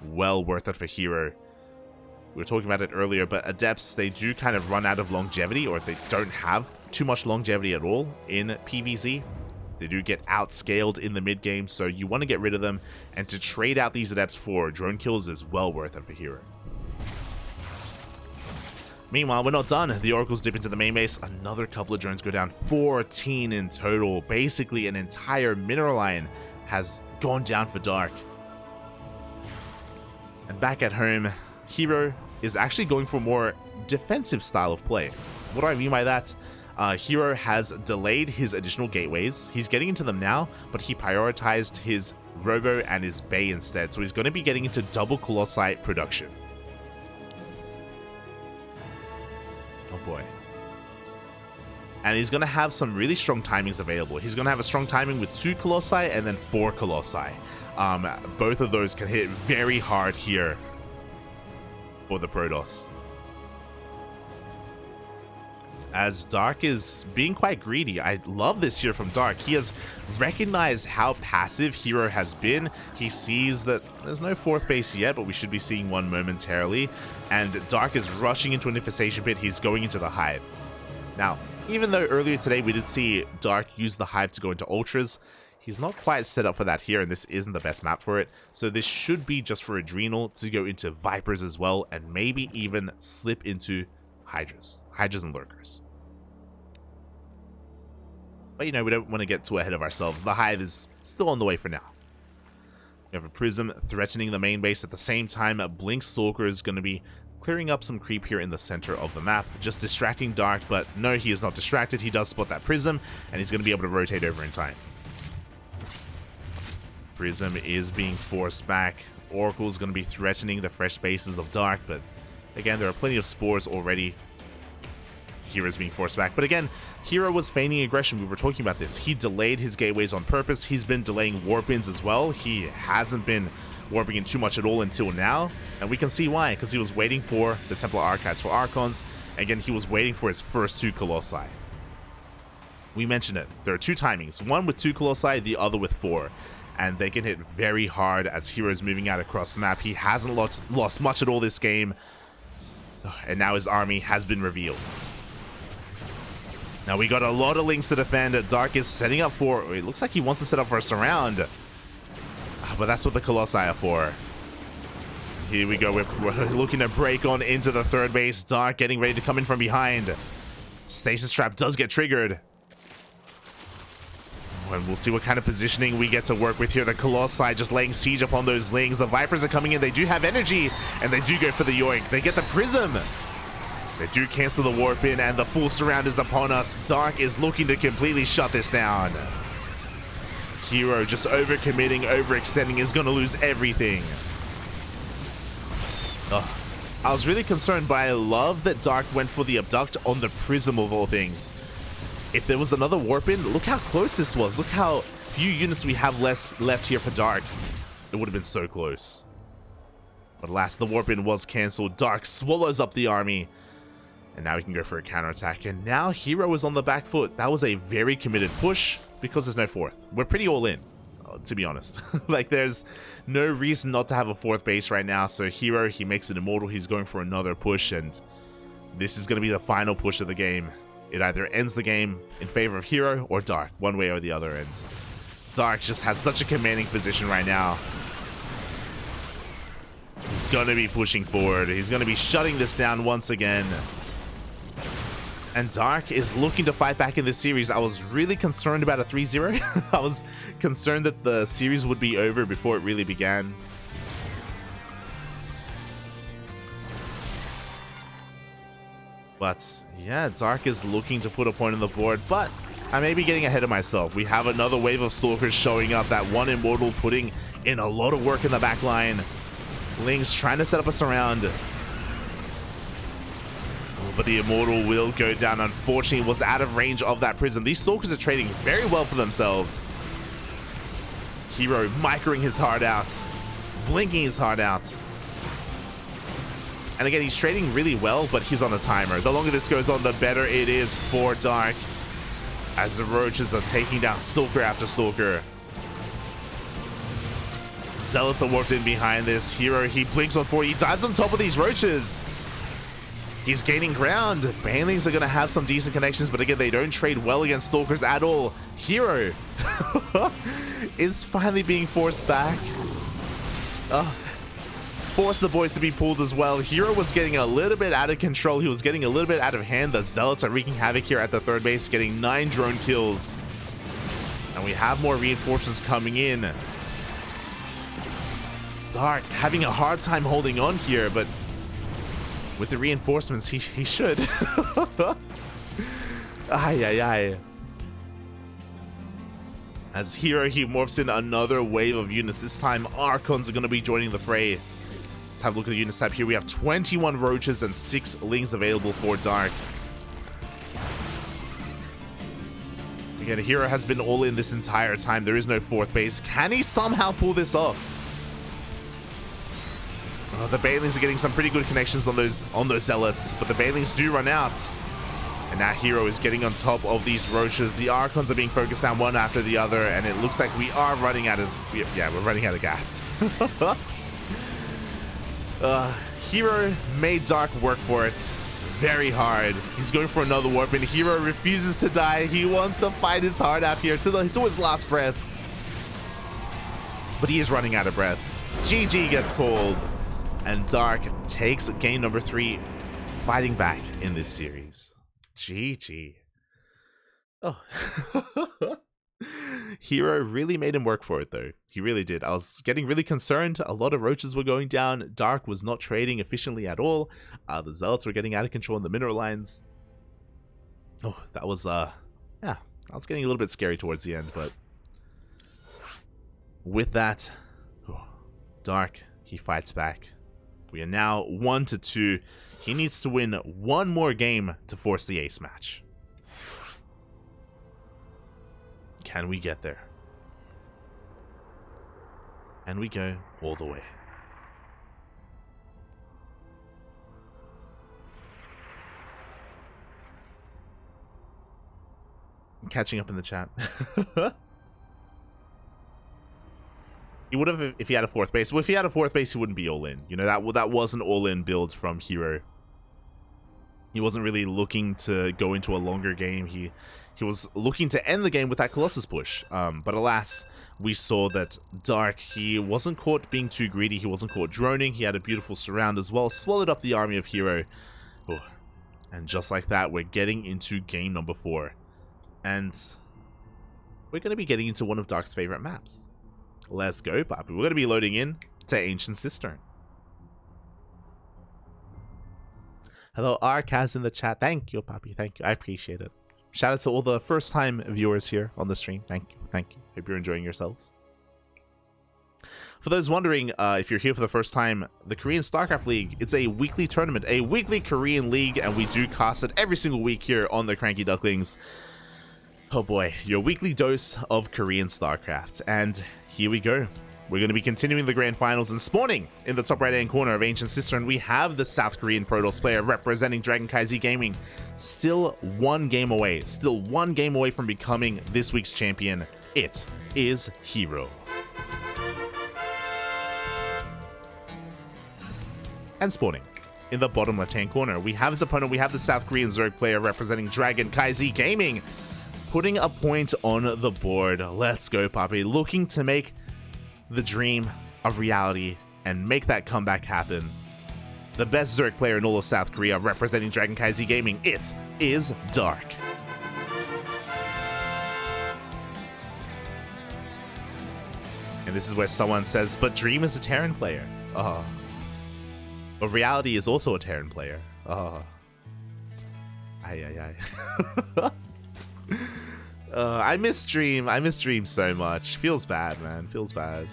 Well worth it for herO. We were talking about it earlier, but adepts, they do kind of run out of longevity, or they don't have too much longevity at all in PvZ. They do get outscaled in the mid game, so you want to get rid of them, and to trade out these adepts for drone kills is well worth it for herO. Meanwhile, we're not done. The Oracles dip into the main base. Another couple of drones go down. 14 in total. Basically, an entire mineral line has gone down for Dark. And back at home, herO is actually going for a more defensive style of play. What do I mean by that? herO has delayed his additional gateways. He's getting into them now, but he prioritized his Robo and his Bay instead. So he's going to be getting into double Colossi production. Oh boy. And he's going to have some really strong timings available. He's going to have a strong timing with 2 Colossi and then 4 Colossi. Both of those can hit very hard here for the Protoss. As Dark is being quite greedy. I love this here from Dark. He has recognized how passive herO has been. He sees that there's no 4th base yet, but we should be seeing one momentarily. And Dark is rushing into an infestation pit. He's going into the Hive. Now, even though earlier today we did see Dark use the Hive to go into Ultras, he's not quite set up for that here, and this isn't the best map for it. So this should be just for Adrenal to go into Vipers as well, and maybe even slip into Hydras and Lurkers. But you know, we don't want to get too ahead of ourselves. The Hive is still on the way for now. We have a Prism threatening the main base at the same time. A Blink Stalker is going to be clearing up some creep here in the center of the map, just distracting Dark, but no, he is not distracted. He does spot that Prism, and he's going to be able to rotate over in time. Prism is being forced back. Oracle is going to be threatening the fresh bases of Dark, but again, there are plenty of spores already. hero's being forced back. But again, herO was feigning aggression. We were talking about this. He delayed his gateways on purpose. He's been delaying warp-ins as well. He hasn't been warping in too much at all until now, and we can see why, because he was waiting for the Templar Archives for Archons. Again, he was waiting for his first 2 Colossi. We mentioned it. There are 2 timings, one with 2 Colossi, the other with 4. And they can hit very hard as hero's moving out across the map. He hasn't lost much at all this game. And now his army has been revealed. Now we got a lot of links to defend. Dark is setting up for... It looks like he wants to set up for a surround. But that's what the Colossi are for. Here we go. We're looking to break on into the 3rd base. Dark getting ready to come in from behind. Stasis Trap does get triggered. And we'll see what kind of positioning we get to work with here. The Colossi just laying siege upon those Lings. The Vipers are coming in. They do have energy, and they do go for the Yoink. They get the Prism. They do cancel the Warp in, and the full surround is upon us. Dark is looking to completely shut this down. herO just overcommitting, overextending, is going to lose everything. I was really concerned, but I love that Dark went for the Abduct on the Prism of all things. If there was another warp in, look how close this was. Look how few units we have left here for Dark. It would have been so close. But alas, the warp in was cancelled. Dark swallows up the army. And now we can go for a counterattack. And now herO is on the back foot. That was a very committed push because there's no 4th. We're pretty all in, to be honest. Like, there's no reason not to have a 4th base right now. So herO, he makes it immortal. He's going for another push. And this is going to be the final push of the game. It either ends the game in favor of herO or Dark, one way or the other. And Dark just has such a commanding position right now. He's going to be pushing forward. He's going to be shutting this down once again. And Dark is looking to fight back in this series. I was really concerned about a 3-0. I was concerned that the series would be over before it really began. But yeah, Dark is looking to put a point on the board, but I may be getting ahead of myself. We have another wave of Stalkers showing up. That one Immortal putting in a lot of work in the back line. Ling's trying to set up a surround. Oh, but the Immortal will go down. Unfortunately, was out of range of that Prism. These Stalkers are trading very well for themselves. herO microing his heart out. Blinking his heart out. And again, he's trading really well, but he's on a timer. The longer this goes on, the better it is for Dark. As the Roaches are taking down Stalker after Stalker. Zealots are warped in behind this. herO, he blinks on 4. He dives on top of these Roaches. He's gaining ground. Banelings are going to have some decent connections, but again, they don't trade well against Stalkers at all. herO is finally being forced back. Force the boys to be pulled as well. herO was getting a little bit out of control. He was getting a little bit out of hand. The Zealots are wreaking havoc here at the 3rd base, getting 9 drone kills. And we have more reinforcements coming in. Dark having a hard time holding on here, but with the reinforcements, he should. Ay. As herO, he morphs in another wave of units. This time, Archons are going to be joining the fray. Let's have a look at the units tab here. We have 21 Roaches and 6 Lings available for Dark. Yeah, the herO has been all in this entire time. There is no fourth base. Can he somehow pull this off? Oh, the Banelings are getting some pretty good connections on those Zealots, but the Banelings do run out. And now herO is getting on top of these Roaches. The Archons are being focused down one after the other, and it looks like we are running out of... Yeah, we're running out of gas. herO made Dark work for it very hard. He's going for another warp, and herO refuses to die. He wants to fight his heart out here to his last breath. But he is running out of breath. GG gets called, and Dark takes game number 3, fighting back in this series. GG. Oh. herO really made him work for it, though. He really did. I was getting really concerned. A lot of Roaches were going down. Dark was not trading efficiently at all. The Zealots were getting out of control in the mineral lines. Oh, that was, yeah, I was getting a little bit scary towards the end, but with that, Dark, he fights back. We are now 1-2. He needs to win one more game to force the ace match. Can we get there? And we go all the way. I'm catching up in the chat. He would have if he had a fourth base. Well, if he had a fourth base, he wouldn't be all in. You know, that was an all-in build from herO. He wasn't really looking to go into a longer game. He was looking to end the game with that Colossus push. But alas, we saw that Dark, he wasn't caught being too greedy. He wasn't caught droning. He had a beautiful surround as well. Swallowed up the army of herO. Oh. And just like that, we're getting into game number 4. And we're going to be getting into one of Dark's favorite maps. Let's go, Papi. We're going to be loading in to Ancient Cistern. Hello, Arcaz in the chat. Thank you, Papi. Thank you. I appreciate it. Shout out to all the first-time viewers here on the stream. Thank you. Thank you. Hope you're enjoying yourselves. For those wondering, if you're here for the first time, the Korean StarCraft League, it's a weekly tournament, a weekly Korean league, and we do cast it every single week here on the CranKy Ducklings. Oh boy, your weekly dose of Korean StarCraft. And here we go. We're going to be continuing the grand finals, and spawning in the top right-hand corner of Ancient Cistern, we have the South Korean Protoss player representing CranKy Gaming. Still one game away from becoming this week's champion. It is herO. And spawning in the bottom left-hand corner, we have his opponent. We have the South Korean Zerg player representing CranKy Gaming, putting a point on the board. Let's go, Papi. Looking to make the dream of reality and make that comeback happen. The best Zerg player in all of South Korea representing CranKy Gaming. It is Dark. And this is where someone says, but Dream is a Terran player. Oh. But Reality is also a Terran player. Oh. Ay. I miss Dream. I miss Dream so much. Feels bad, man. Feels bad.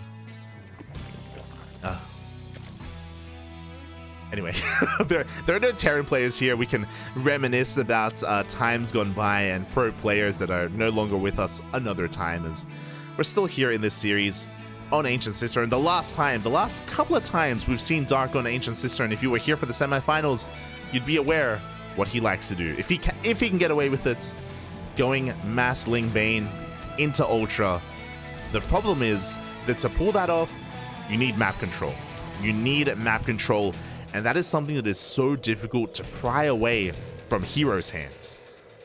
Anyway, there are no Terran players here. We can reminisce about times gone by and pro players that are no longer with us another time, as we're still here in this series on Ancient Cistern. The last couple of times we've seen Dark on Ancient Cistern, if you were here for the semifinals, you'd be aware what he likes to do. If he can get away with it, going Mass Ling Bane into Ultra. The problem is that to pull that off, you need map control. And that is something that is so difficult to pry away from herO's hands.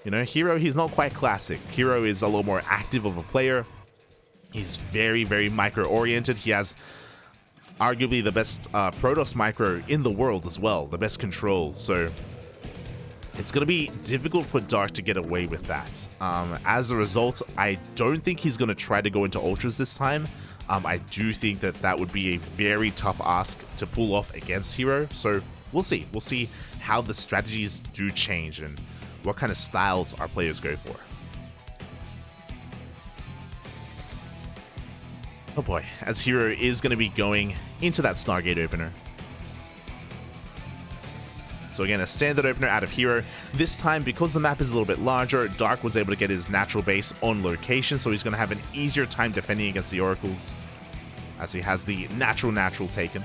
You know, herO, he's not quite classic. herO is a little more active of a player. He's very, very micro-oriented. He has arguably the best Protoss micro in the world as well, the best control. So it's going to be difficult for Dark to get away with that. As a result, I don't think he's going to try to go into Ultras this time. I do think that would be a very tough ask to pull off against herO. So we'll see. We'll see how the strategies do change and what kind of styles our players go for. Oh boy, as herO is going to be going into that Stargate opener. So again, a standard opener out of herO. This time, because the map is a little bit larger, Dark was able to get his natural base on location, so he's going to have an easier time defending against the oracles, as he has the natural taken.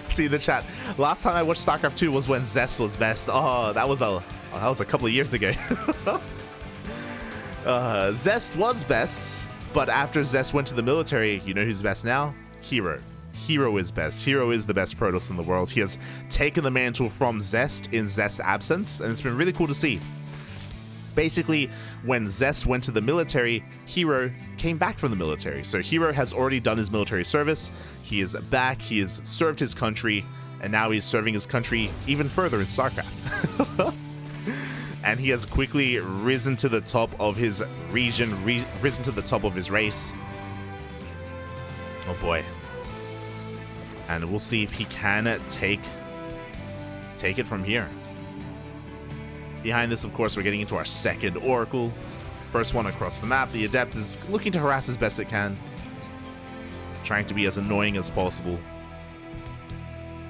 See the chat. Last time I watched StarCraft 2 was when Zest was best. Oh, that was a couple of years ago. Zest was best, but after Zest went to the military, you know who's best now? herO. herO is best. herO is the best Protoss in the world. He has taken the mantle from Zest in Zest's absence, and it's been really cool to see. Basically, when Zest went to the military, herO came back from the military. So herO has already done his military service. He is back. He has served his country, and now he's serving his country even further in StarCraft. And he has quickly risen to the top of his region, risen to the top of his race. Oh boy. And we'll see if he can take it from here. Behind this, of course, we're getting into our second Oracle. First one across the map. The Adept is looking to harass as best it can, trying to be as annoying as possible.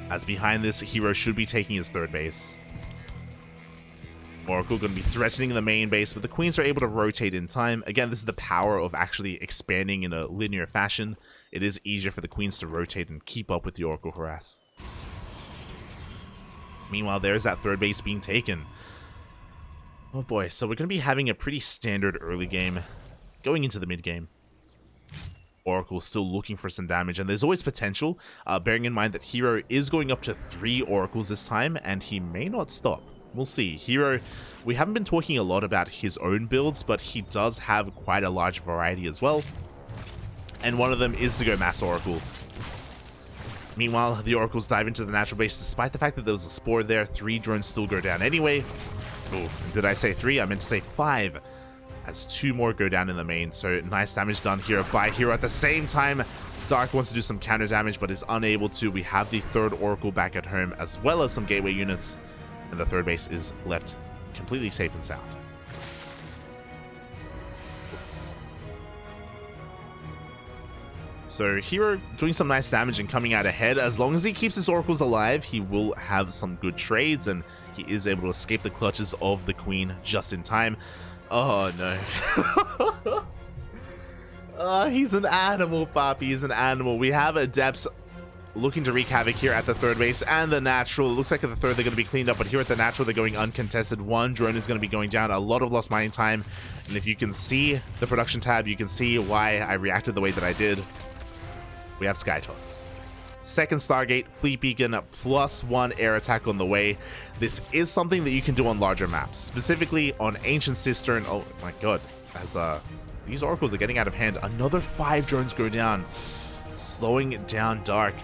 As behind this, herO should be taking his third base. Oracle going to be threatening the main base, but the Queens are able to rotate in time. Again, this is the power of actually expanding in a linear fashion. It is easier for the Queens to rotate and keep up with the Oracle harass. Meanwhile, there's that third base being taken. Oh boy, so we're going to be having a pretty standard early game going into the mid game. Oracle still looking for some damage, and there's always potential, bearing in mind that herO is going up to 3 Oracles this time, and he may not stop. We'll see. herO, we haven't been talking a lot about his own builds, but he does have quite a large variety as well. And one of them is to go Mass Oracle. Meanwhile, the Oracles dive into the natural base. Despite the fact that there was a Spore there, 3 drones still go down anyway. Oh, did I say 3? I meant to say 5. As 2 more go down in the main. So nice damage done here by herO. At the same time, Dark wants to do some counter damage, but is unable to. We have the third Oracle back at home, as well as some gateway units. And the third base is left completely safe and sound. So herO doing some nice damage and coming out ahead. As long as he keeps his Oracles alive, he will have some good trades, and he is able to escape the clutches of the Queen just in time. Oh no. He's an animal, Poppy. He's an animal. We have Adepts looking to wreak havoc here at the third base and the natural. It looks like at the third they're going to be cleaned up, but here at the natural they're going uncontested. 1 drone is going to be going down. A lot of lost mining time, and if you can see the production tab, you can see why I reacted the way that I did. We have Sky Toss. Second Stargate, Fleet Beacon, +1 air attack on the way. This is something that you can do on larger maps, specifically on Ancient Cistern. Oh my god, as these Oracles are getting out of hand. Another 5 drones go down, slowing down Dark.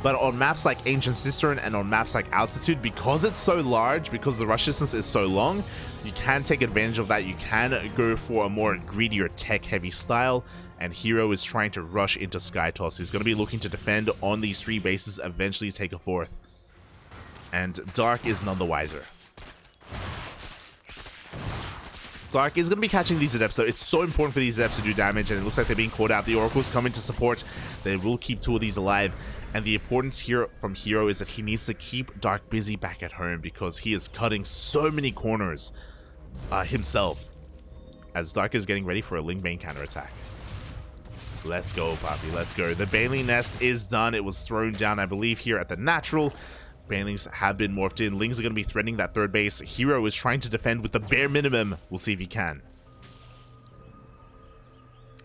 But on maps like Ancient Cistern and on maps like Altitude, because it's so large, because the rush distance is so long, you can take advantage of that. You can go for a more greedier tech-heavy style, and herO is trying to rush into Sky Toss. He's going to be looking to defend on these 3 bases, eventually take a 4th. And Dark is none the wiser. Dark is going to be catching these Adepts, though. It's so important for these Adepts to do damage, and it looks like they're being caught out. The Oracles coming to support. They will keep 2 of these alive. And the importance here from herO is that he needs to keep Dark busy back at home, because he is cutting so many corners himself, as Dark is getting ready for a Ling Bane counterattack. Let's go, Poppy. Let's go. The Baneling Nest is done. It was thrown down, I believe, here at the natural. Banelings have been morphed in. Lings are going to be threatening that third base. herO is trying to defend with the bare minimum. We'll see if he can.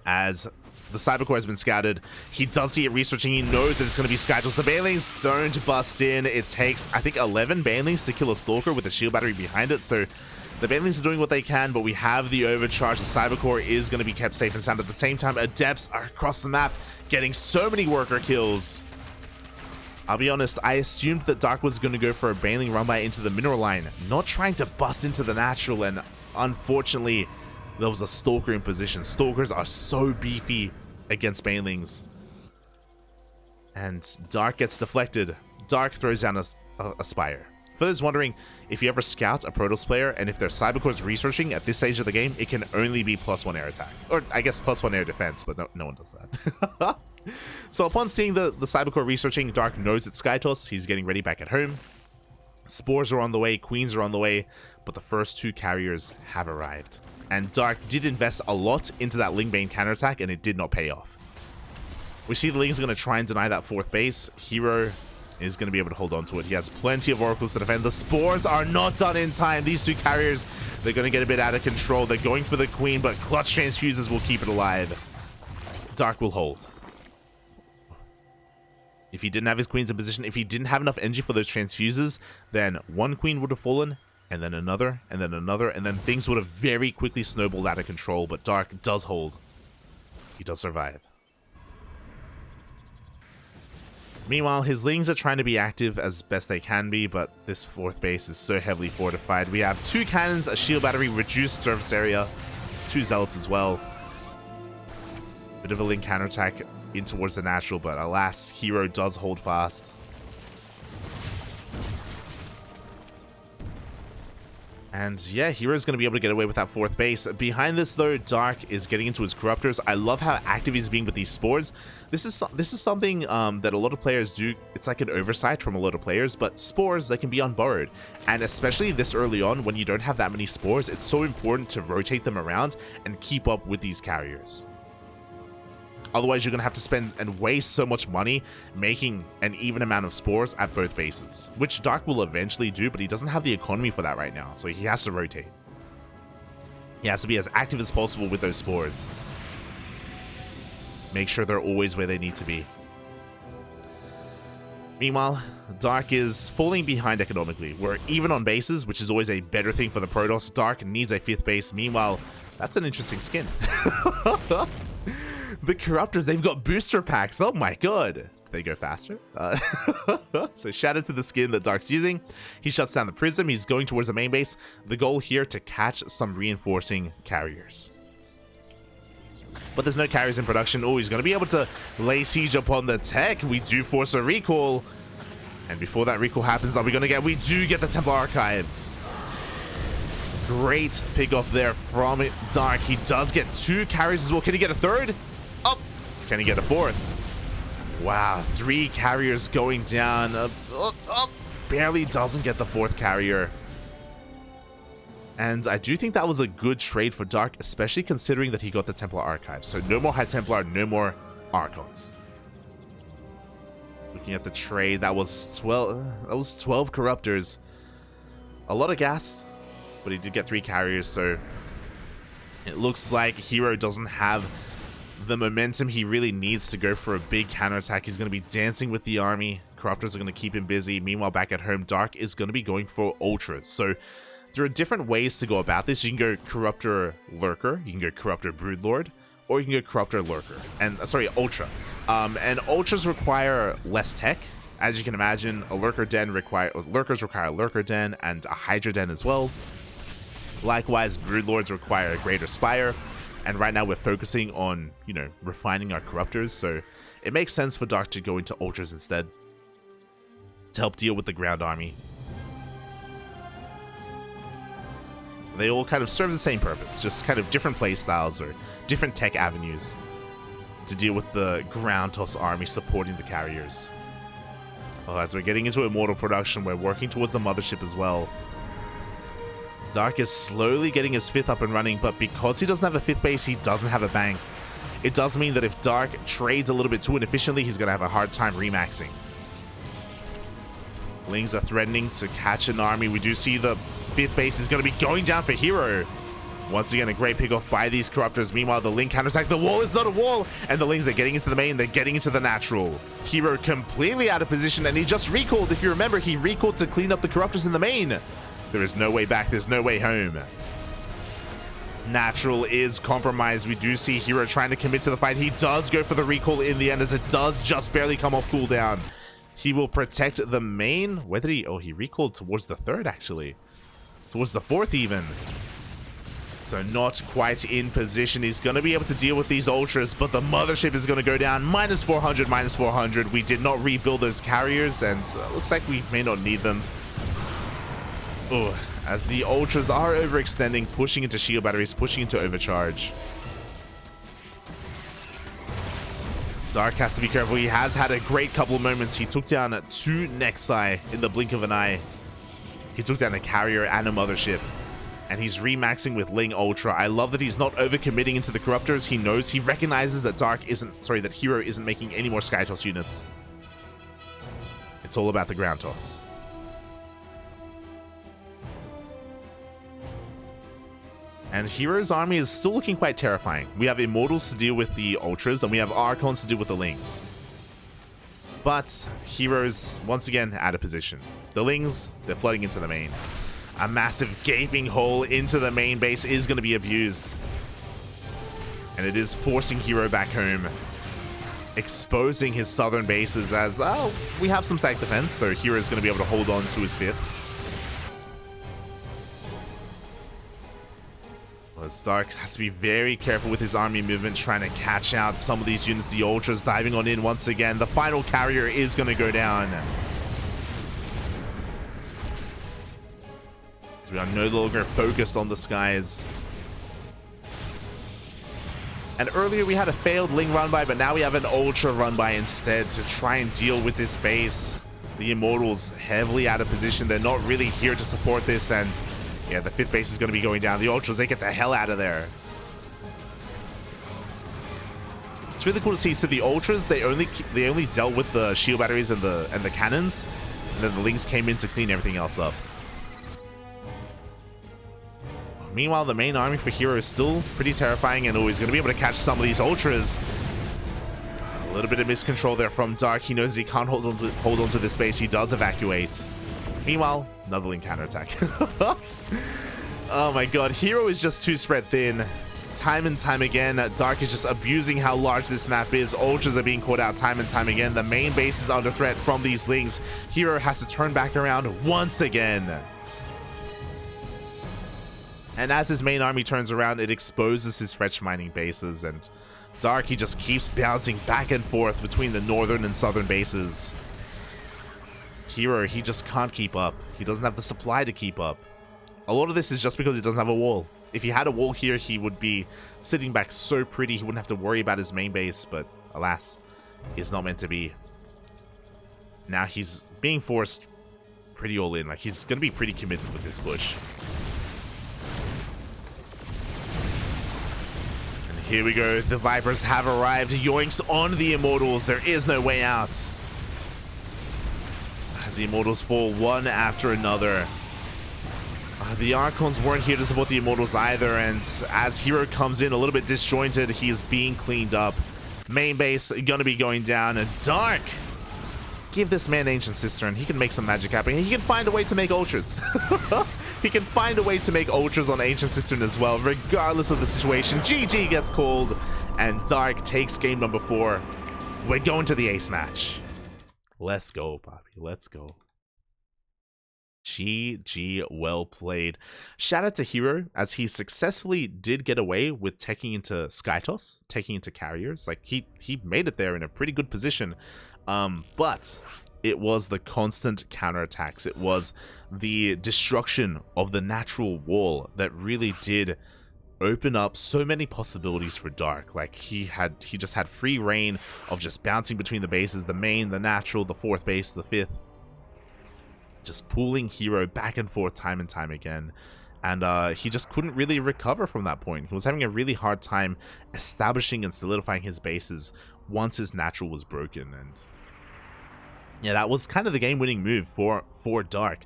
As the Cybercore has been scouted, he does see it researching. He knows that it's going to be Skytoss. The Banelings don't bust in. It takes, I think, 11 Banelings to kill a Stalker with a shield battery behind it. So the Banelings are doing what they can, but we have the overcharge. The Cybercore is going to be kept safe and sound. At the same time, Adepts are across the map getting so many worker kills. I'll be honest, I assumed that Dark was going to go for a Baneling run by into the mineral line, not trying to bust into the natural, and unfortunately, there was a Stalker in position. Stalkers are so beefy against Banelings. And Dark gets deflected. Dark throws down a Spire. For those wondering, if you ever scout a Protoss player and if their Cybercore's researching at this stage of the game, it can only be +1 air attack. Or I guess +1 air defense, but no one does that. So upon seeing the Cybercore researching, Dark knows it's Skytoss. He's getting ready back at home. Spores are on the way, Queens are on the way, but the first 2 carriers have arrived. And Dark did invest a lot into that Lingbane counterattack, and it did not pay off. We see the Ling's going to try and deny that 4th base. herO is going to be able to hold on to it. He has plenty of oracles to defend. The spores are not done in time. These 2 carriers, they're going to get a bit out of control. They're going for the queen, but clutch transfuses will keep it alive. Dark will hold. If he didn't have his queens in position, if he didn't have enough energy for those transfuses, then 1 queen would have fallen, and then another, and then another, and then things would have very quickly snowballed out of control. But Dark does hold. He does survive. Meanwhile, his Lings are trying to be active as best they can be, but this 4th base is so heavily fortified. We have 2 cannons, a shield battery, reduced surface area, 2 zealots as well. Bit of a Ling counterattack in towards the natural, but alas, herO does hold fast. And yeah, hero's going to be able to get away with that 4th base. Behind this though, Dark is getting into his corruptors. I love how active he's being with these spores. This is something that a lot of players do. It's like an oversight from a lot of players, but spores, they can be unborrowed. And especially this early on, when you don't have that many spores, it's so important to rotate them around and keep up with these carriers. Otherwise, you're going to have to spend and waste so much money making an even amount of spores at both bases, which Dark will eventually do, but he doesn't have the economy for that right now, so he has to rotate. He has to be as active as possible with those spores. Make sure they're always where they need to be. Meanwhile, Dark is falling behind economically. We're even on bases, which is always a better thing for the Protoss. Dark needs a 5th base. Meanwhile, that's an interesting skin. The Corruptors, they've got booster packs. Oh my god. Do they go faster? So shout out to the skin that Dark's using. He shuts down the Prism. He's going towards the main base. The goal here to catch some reinforcing carriers. But there's no carriers in production. Oh, he's going to be able to lay siege upon the tech. We do force a recall. And before that recall happens, are we going to get... We do get the Templar Archives. Great pick off there from Dark. He does get 2 carriers as well. Can he get a 3rd? Oh, can he get a 4th? Wow, 3 carriers going down. Barely doesn't get the 4th carrier. And I do think that was a good trade for Dark, especially considering that he got the Templar Archives. So no more High Templar, no more Archons. Looking at the trade, that was 12 Corruptors. A lot of gas, but he did get 3 carriers, so it looks like herO doesn't have the momentum he really needs to go for a big counterattack. He's going to be dancing with the army. Corruptors are going to keep him busy. Meanwhile, back at home, Dark is going to be going for Ultras. So there are different ways to go about this. You can go Corruptor Lurker, you can go Corruptor Broodlord, or you can go Corruptor Lurker. And sorry, Ultra. And Ultras require less tech. As you can imagine, a Lurker Den Lurkers require a Lurker Den and a Hydra Den as well. Likewise, Broodlords require a greater Spire. And right now we're focusing on, you know, refining our Corruptors, so it makes sense for Dark to go into Ultras instead to help deal with the ground army. They all kind of serve the same purpose, just kind of different play styles or different tech avenues to deal with the ground toss army supporting the carriers. Well, as we're getting into Immortal production, we're working towards the Mothership as well. Dark is slowly getting his 5th up and running, but because he doesn't have a 5th base, he doesn't have a bank. It does mean that if Dark trades a little bit too inefficiently, he's going to have a hard time remaxing. Lings are threatening to catch an army. We do see the 5th base is going to be going down for herO. Once again, a great pick off by these Corruptors. Meanwhile, the Ling counterattack. The wall is not a wall, and the Lings are getting into the main. They're getting into the natural. herO completely out of position, and he just recalled. If you remember, he recalled to clean up the Corruptors in the main. There is no way back. There's no way home. Natural is compromised. We do see herO trying to commit to the fight. He does go for the recall in the end, as it does just barely come off cooldown. He will protect the main. Where did he... Oh, he recalled towards the 3rd, actually. Towards the 4th, even. So not quite in position. He's going to be able to deal with these Ultras, but the Mothership is going to go down. Minus 400, minus 400. We did not rebuild those carriers, and looks like we may not need them. Oh, as the Ultras are overextending, pushing into shield batteries, pushing into overcharge. Dark has to be careful. He has had a great couple of moments. He took down 2 Nexi in the blink of an eye. He took down a carrier and a mothership. And he's remaxing with Ling Ultra. I love that he's not overcommitting into the Corruptors. He knows, he recognizes that that herO isn't making any more Sky Toss units. It's all about the ground toss. And herO's army is still looking quite terrifying. We have Immortals to deal with the Ultras, and we have Archons to deal with the Lings. But herO's, once again, out of position. The Lings, they're flooding into the main. A massive gaping hole into the main base is going to be abused. And it is forcing herO back home. Exposing his southern bases as, we have some stack defense, so herO is going to be able to hold on to his 5th. Dark has to be very careful with his army movement, trying to catch out some of these units. The Ultras diving on in once again. The final carrier is going to go down. We are no longer focused on the skies. And earlier we had a failed Ling run by, but now we have an Ultra run by instead to try and deal with this base. The Immortals heavily out of position. They're not really here to support this, and yeah, the 5th base is going to be going down. The Ultras, they get the hell out of there. It's really cool to see. So the Ultras, they only dealt with the shield batteries and the cannons, and then the Lings came in to clean everything else up. Meanwhile, the main army for herO is still pretty terrifying, and he's going to be able to catch some of these Ultras. A little bit of miscontrol there from Dark. He knows he can't hold on to this base. He does evacuate. Meanwhile, another Ling counterattack. Oh my god, herO is just too spread thin. Time and time again, Dark is just abusing how large this map is. Ultras are being caught out time and time again. The main base is under threat from these Lings. herO has to turn back around once again. And as his main army turns around, it exposes his fetch mining bases, and Dark, he just keeps bouncing back and forth between the northern and southern bases. herO, he just can't keep up. He doesn't have the supply to keep up. A lot of this is just because he doesn't have a wall. If he had a wall here, he would be sitting back so pretty. He wouldn't have to worry about his main base, but alas, it's not meant to be. Now he's being forced pretty all in. Like, he's going to be pretty committed with this push. And here we go. The Vipers have arrived. Yoinks on the Immortals. There is no way out. As the Immortals fall one after another. The Archons weren't here to support the Immortals either, and as herO comes in a little bit disjointed, he is being cleaned up. Main base gonna be going down, and Dark! Give this man Ancient Cistern. He can make some magic happen. He can find a way to make Ultras. He can find a way to make Ultras on Ancient Cistern as well, regardless of the situation. GG gets called, and Dark takes game number 4. We're going to the ace match. Let's go, Poppy. Let's go. GG, well played. Shout out to herO, as he successfully did get away with taking into Sky Toss, taking into carriers. Like, he made it there in a pretty good position. But it was the constant counterattacks. It was the destruction of the natural wall that really did open up so many possibilities for Dark. Like, he just had free reign of just bouncing between the bases, the main, the natural, the 4th base, the 5th. Just pulling herO back and forth time and time again. And he just couldn't really recover from that point. He was having a really hard time establishing and solidifying his bases once his natural was broken. And yeah, that was kind of the game-winning move for Dark.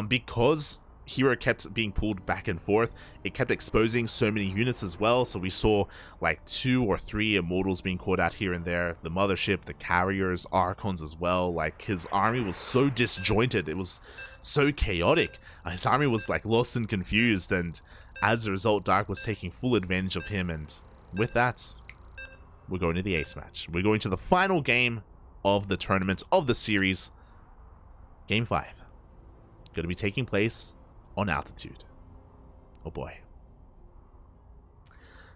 Because herO kept being pulled back and forth, it kept exposing so many units as well. So we saw like 2 or 3 Immortals being caught out here and there. The Mothership, the Carriers, Archons as well. Like, his army was so disjointed. It was so chaotic. His army was like lost and confused. And as a result, Dark was taking full advantage of him. And with that, we're going to the ace match. We're going to the final game of the tournament, of the series. Game 5. Going to be taking place on altitude. Oh boy.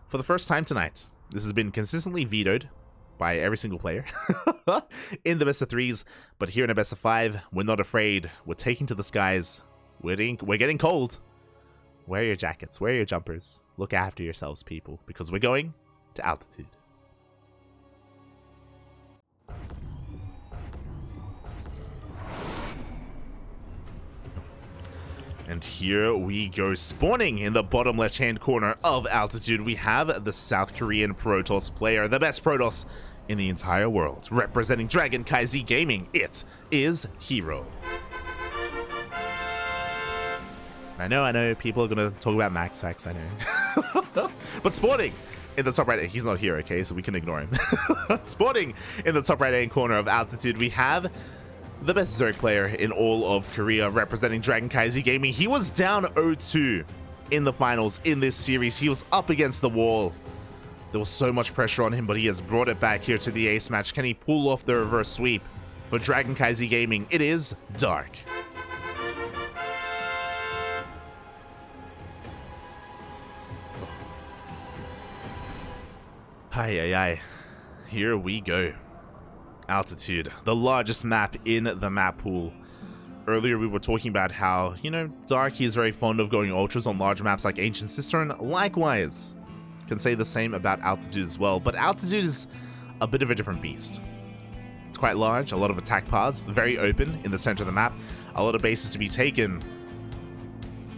For the first time tonight, this has been consistently vetoed by every single player in the best of 3s, but here in a best of 5, we're not afraid. We're taking to the skies we're getting cold. Wear your jackets, wear your jumpers. Look after yourselves, people, because we're going to altitude. And here we go, spawning in the bottom left-hand corner of altitude. We have the South Korean Protoss player, the best Protoss in the entire world, representing CranKy Gaming. It is herO. I know, people are gonna talk about max facts, I know. But spawning in the top right, he's not here, okay, so we can ignore him. Spawning in the top right-hand corner of altitude, we have the best Zerg player in all of Korea, representing CranKy Gaming. He was down 0-2 in the finals in this series. He was up against the wall. There was so much pressure on him, but he has brought it back here to the ace match. Can he pull off the reverse sweep? For CranKy Gaming, it is Dark. Hi. Here we go. Altitude, the largest map in the map pool. Earlier we were talking about how, you know, Dark is very fond of going ultras on large maps like Ancient Cistern. Likewise, can say the same about Altitude as well, but Altitude is a bit of a different beast. It's quite large, a lot of attack paths, very open in the center of the map, a lot of bases to be taken.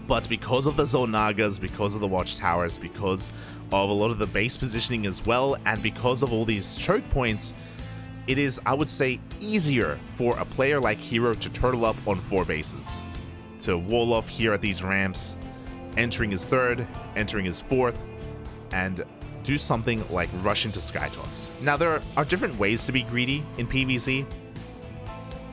But because of the Zonagas, because of the watchtowers, because of a lot of the base positioning as well, and because of all these choke points, it is, I would say, easier for a player like herO to turtle up on 4 bases. To wall off here at these ramps, entering his 3rd, entering his 4th, and do something like rush into Skytoss. Now, there are different ways to be greedy in PvZ.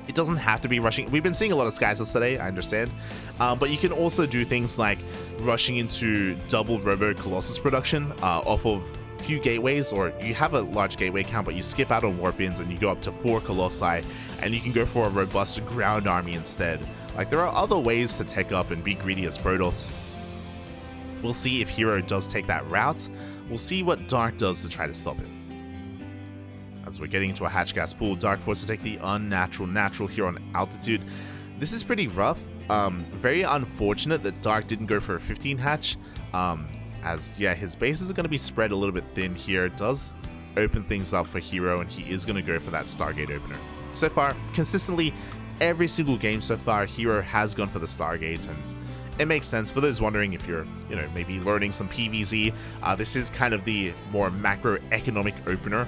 It doesn't have to be rushing. We've been seeing a lot of Skytoss today, I understand. But you can also do things like rushing into double Robo Colossus production off of few gateways, or you have a large gateway count, but you skip out on warp-ins and you go up to 4 Colossi, and you can go for a robust ground army instead. Like, there are other ways to tech up and be greedy as Protoss. We'll see if herO does take that route. We'll see what Dark does to try to stop it. As we're getting into a hatch gas pool, Dark forced to take the natural here on altitude. This is pretty rough. Very unfortunate that Dark didn't go for a 15 hatch. As, yeah, his bases are going to be spread a little bit thin here. It does open things up for herO, and he is going to go for that Stargate opener. So far, consistently, every single game so far, herO has gone for the Stargate, and it makes sense. For those wondering if you're, you know, maybe learning some PvZ, this is kind of the more macroeconomic opener.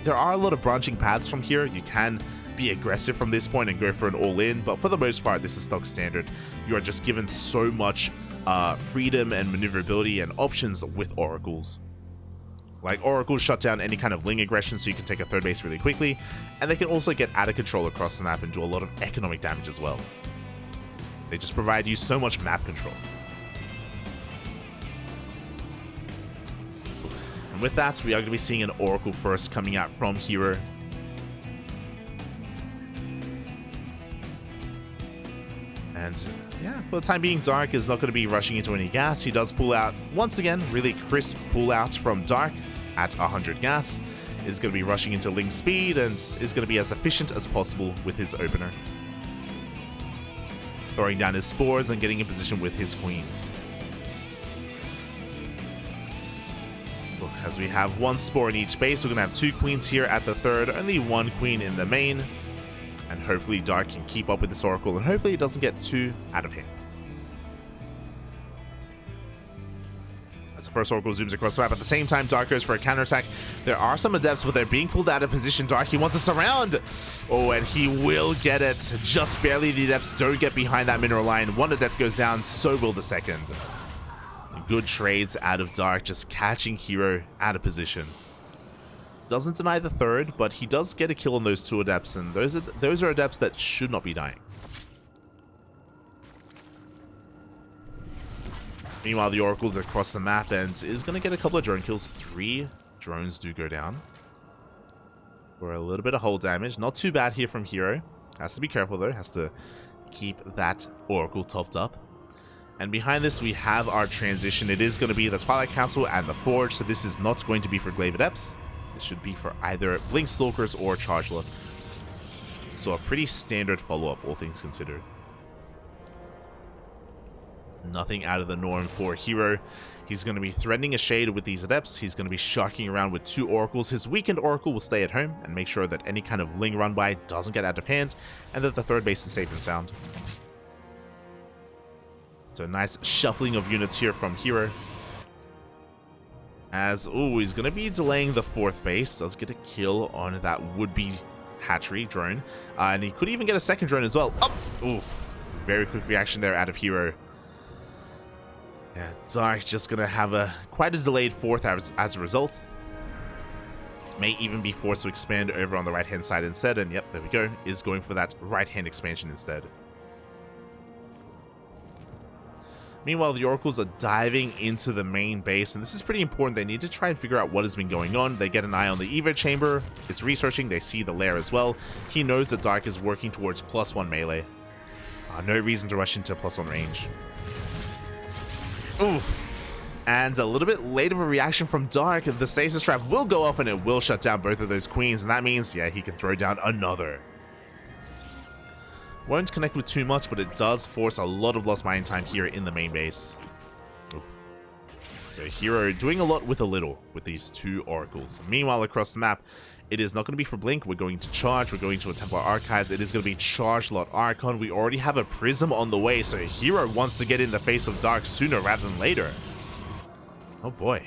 There are a lot of branching paths from here. You can be aggressive from this point and go for an all-in, but for the most part, this is stock standard. You are just given so much freedom and maneuverability and options with oracles. Like, oracles shut down any kind of Ling aggression, so you can take a 3rd base really quickly, and they can also get out of control across the map and do a lot of economic damage as well. They just provide you so much map control. And with that, we are going to be seeing an oracle first coming out from herO. And yeah, for the time being, Dark is not going to be rushing into any gas. He does pull out, once again, really crisp pull out from Dark at 100 gas. Is going to be rushing into Ling speed and is going to be as efficient as possible with his opener. Throwing down his spores and getting in position with his queens. As we have 1 spore in each base, we're going to have 2 queens here at the 3rd, only 1 queen in the main. And hopefully Dark can keep up with this oracle, and hopefully it doesn't get too out of hand. As the first oracle zooms across the map, at the same time Dark goes for a counterattack. There are some adepts, but they're being pulled out of position. Dark, he wants to surround. Oh, and he will get it. Just barely. The adepts don't get behind that mineral line. 1 adept goes down, so will the 2nd. Good trades out of Dark, just catching herO out of position. Doesn't deny the 3rd, but he does get a kill on those 2 adepts, and those are adepts that should not be dying. Meanwhile, the oracle's across the map and is going to get a couple of drone kills. 3 drones do go down for a little bit of hull damage. Not too bad here from herO. Has to be careful though. Has to keep that oracle topped up. And behind this, we have our transition. It is going to be the Twilight Council and the Forge, so this is not going to be for Glaive Adepts. This should be for either Blink Stalkers or Chargelets. So a pretty standard follow-up, all things considered. Nothing out of the norm for herO. He's going to be threatening a shade with these adepts. He's going to be sharking around with 2 oracles. His weakened oracle will stay at home and make sure that any kind of ling run by doesn't get out of hand, and that the third base is safe and sound. So nice shuffling of units here from herO. As, ooh, he's going to be delaying the 4th base. Does get a kill on that would-be hatchery drone. And he could even get a second drone as well. Oh, oof. Very quick reaction there out of herO. Yeah, Dark's just going to have quite a delayed 4th as a result. May even be forced to expand over on the right-hand side instead. And yep, there we go. Is going for that right-hand expansion instead. Meanwhile, the oracles are diving into the main base, and this is pretty important. They need to try and figure out what has been going on. They get an eye on the Evo chamber. It's researching. They see the lair as well. He knows that Dark is working towards +1 melee. No reason to rush into +1 range. Oof. And a little bit late of a reaction from Dark. The stasis trap will go off and it will shut down both of those queens, and that means, yeah, he can throw down another. Won't connect with too much, but it does force a lot of lost mining time here in the main base. Oof. So herO doing a lot with a little with these 2 oracles. Meanwhile, across the map, it is not going to be for Blink. We're going to charge. We're going to a Templar Archives. It is going to be Charge Lot Archon. We already have a Prism on the way, so herO wants to get in the face of Dark sooner rather than later. Oh boy.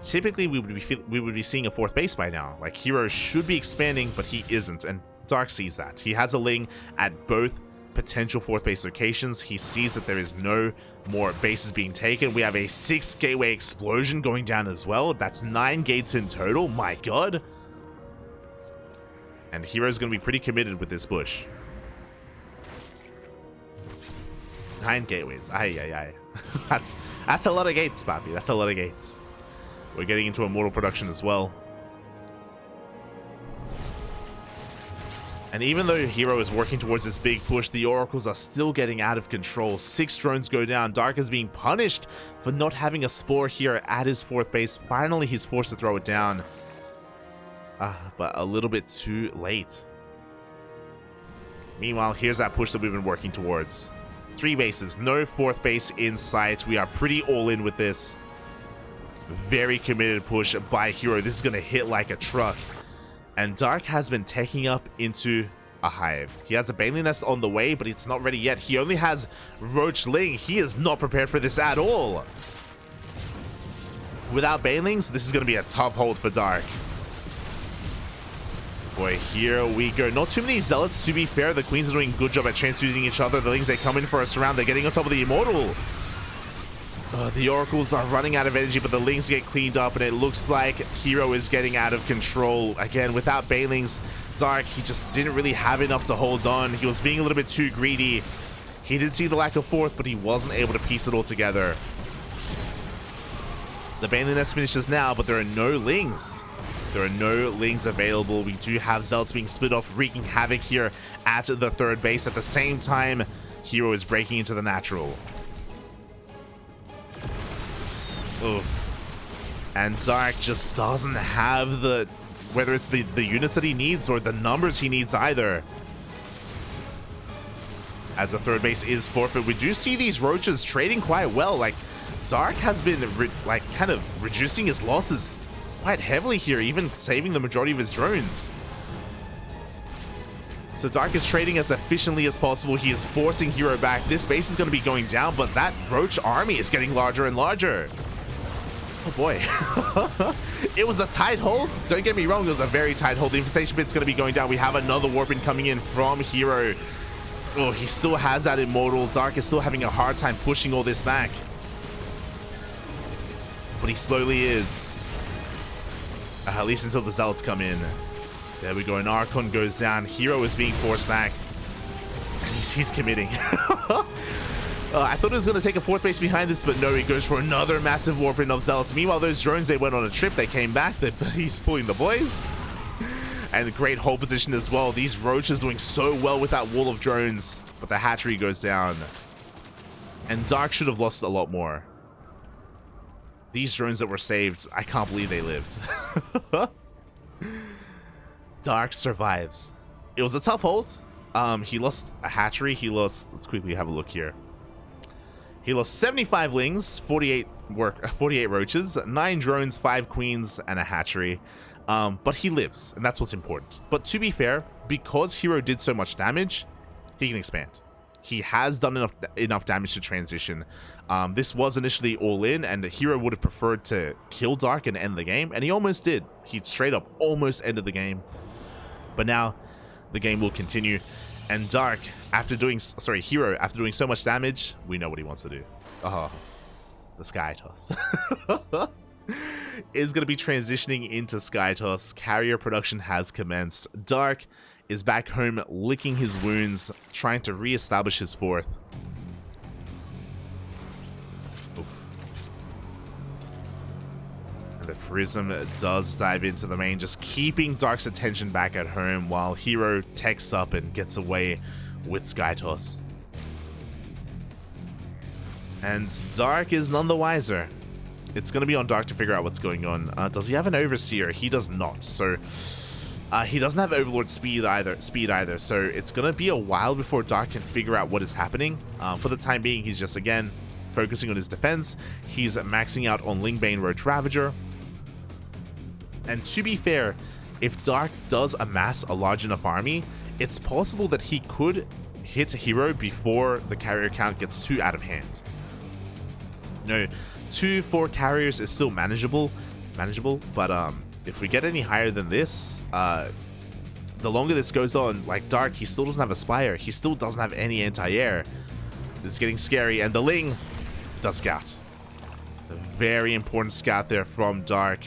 Typically, we would be seeing a 4th base by now. Like, herO should be expanding, but he isn't, and Dark sees that. He has a ling at both potential 4th base locations. He sees that there is no more bases being taken. We have a 6 gateway explosion going down as well. That's 9 gates in total. My god. And herO's going to be pretty committed with this push. 9 gateways. Aye, aye, aye. That's a lot of gates, Papi. That's a lot of gates. We're getting into Immortal production as well. And even though herO is working towards this big push, the oracles are still getting out of control. 6 drones go down. Dark is being punished for not having a spore here at his 4th base. Finally, he's forced to throw it down. But a little bit too late. Meanwhile, here's that push that we've been working towards. 3 bases, no 4th base in sight. We are pretty all in with this. Very committed push by herO. This is going to hit like a truck. And Dark has been taking up into a hive. He has a Baneling Nest on the way, but it's not ready yet. He only has Roach Ling. He is not prepared for this at all. Without Banelings, this is going to be a tough hold for Dark. Boy, here we go. Not too many Zealots, to be fair. The Queens are doing a good job at transfusing each other. The Lings, they come in for a surround. They're getting on top of the Immortal. The Oracles are running out of energy, but the Lings get cleaned up, and it looks like herO is getting out of control. Again, without Banelings, Dark, he just didn't really have enough to hold on. He was being a little bit too greedy. He did see the lack of 4th, but he wasn't able to piece it all together. The Baneling Nest finishes now, but there are no Lings. There are no Lings available. We do have Zealots being split off, wreaking havoc here at the 3rd base. At the same time, herO is breaking into the natural. Oof. And Dark just doesn't have the, whether it's the units that he needs or the numbers he needs either. As the 3rd base is forfeit, we do see these roaches trading quite well. Like, Dark has been kind of reducing his losses quite heavily here, even saving the majority of his drones. So Dark is trading as efficiently as possible. He is forcing herO back. This base is going to be going down, but that roach army is getting larger and larger. Oh boy. It was a tight hold. Don't get me wrong, it was a very tight hold. The infestation bit's going to be going down. We have another warp in coming in from herO. Oh, he still has that Immortal. Dark is still having a hard time pushing all this back. But he slowly is. At least until the Zealots come in. There we go. An Archon goes down. herO is being forced back. And he's committing. I thought it was going to take a 4th base behind this, but no, he goes for another massive warp in of Zealots. Meanwhile, those drones, they went on a trip. They came back. He's pulling the boys. And a great hold position as well. These roaches doing so well with that wall of drones. But the hatchery goes down. And Dark should have lost a lot more. These drones that were saved, I can't believe they lived. Dark survives. It was a tough hold. He lost a hatchery. He lost, let's quickly have a look here. He lost 75 lings, 48 roaches, 9 drones, 5 queens, and a hatchery. But he lives, and that's what's important. But to be fair, because herO did so much damage, he can expand. He has done enough damage to transition. This was initially all in, and herO would have preferred to kill Dark and end the game, and he almost did. He straight up almost ended the game. But now, the game will continue, and Dark, herO, after doing so much damage, we know what he wants to do. Oh, the Sky Toss. Is going to be transitioning into Sky Toss. Carrier production has commenced. Dark is back home licking his wounds, trying to re-establish his fourth. Oof. And the Prism does dive into the main, just keeping Dark's attention back at home while herO techs up and gets away with Sky Toss. And Dark is none the wiser. It's going to be on Dark to figure out what's going on. Does he have an Overseer? He does not. So he doesn't have Overlord speed either. So it's going to be a while before Dark can figure out what is happening. For the time being, he's just, again, focusing on his defense. He's maxing out on Lingbane Roach Ravager. And to be fair, if Dark does amass a large enough army, it's possible that he could hit herO before the carrier count gets too out of hand. No, 2-4 carriers is still manageable, but if we get any higher than this, the longer this goes on, like Dark, he still doesn't have a Spire, he still doesn't have any anti-air. This is getting scary, and the Ling does scout. A very important scout there from Dark.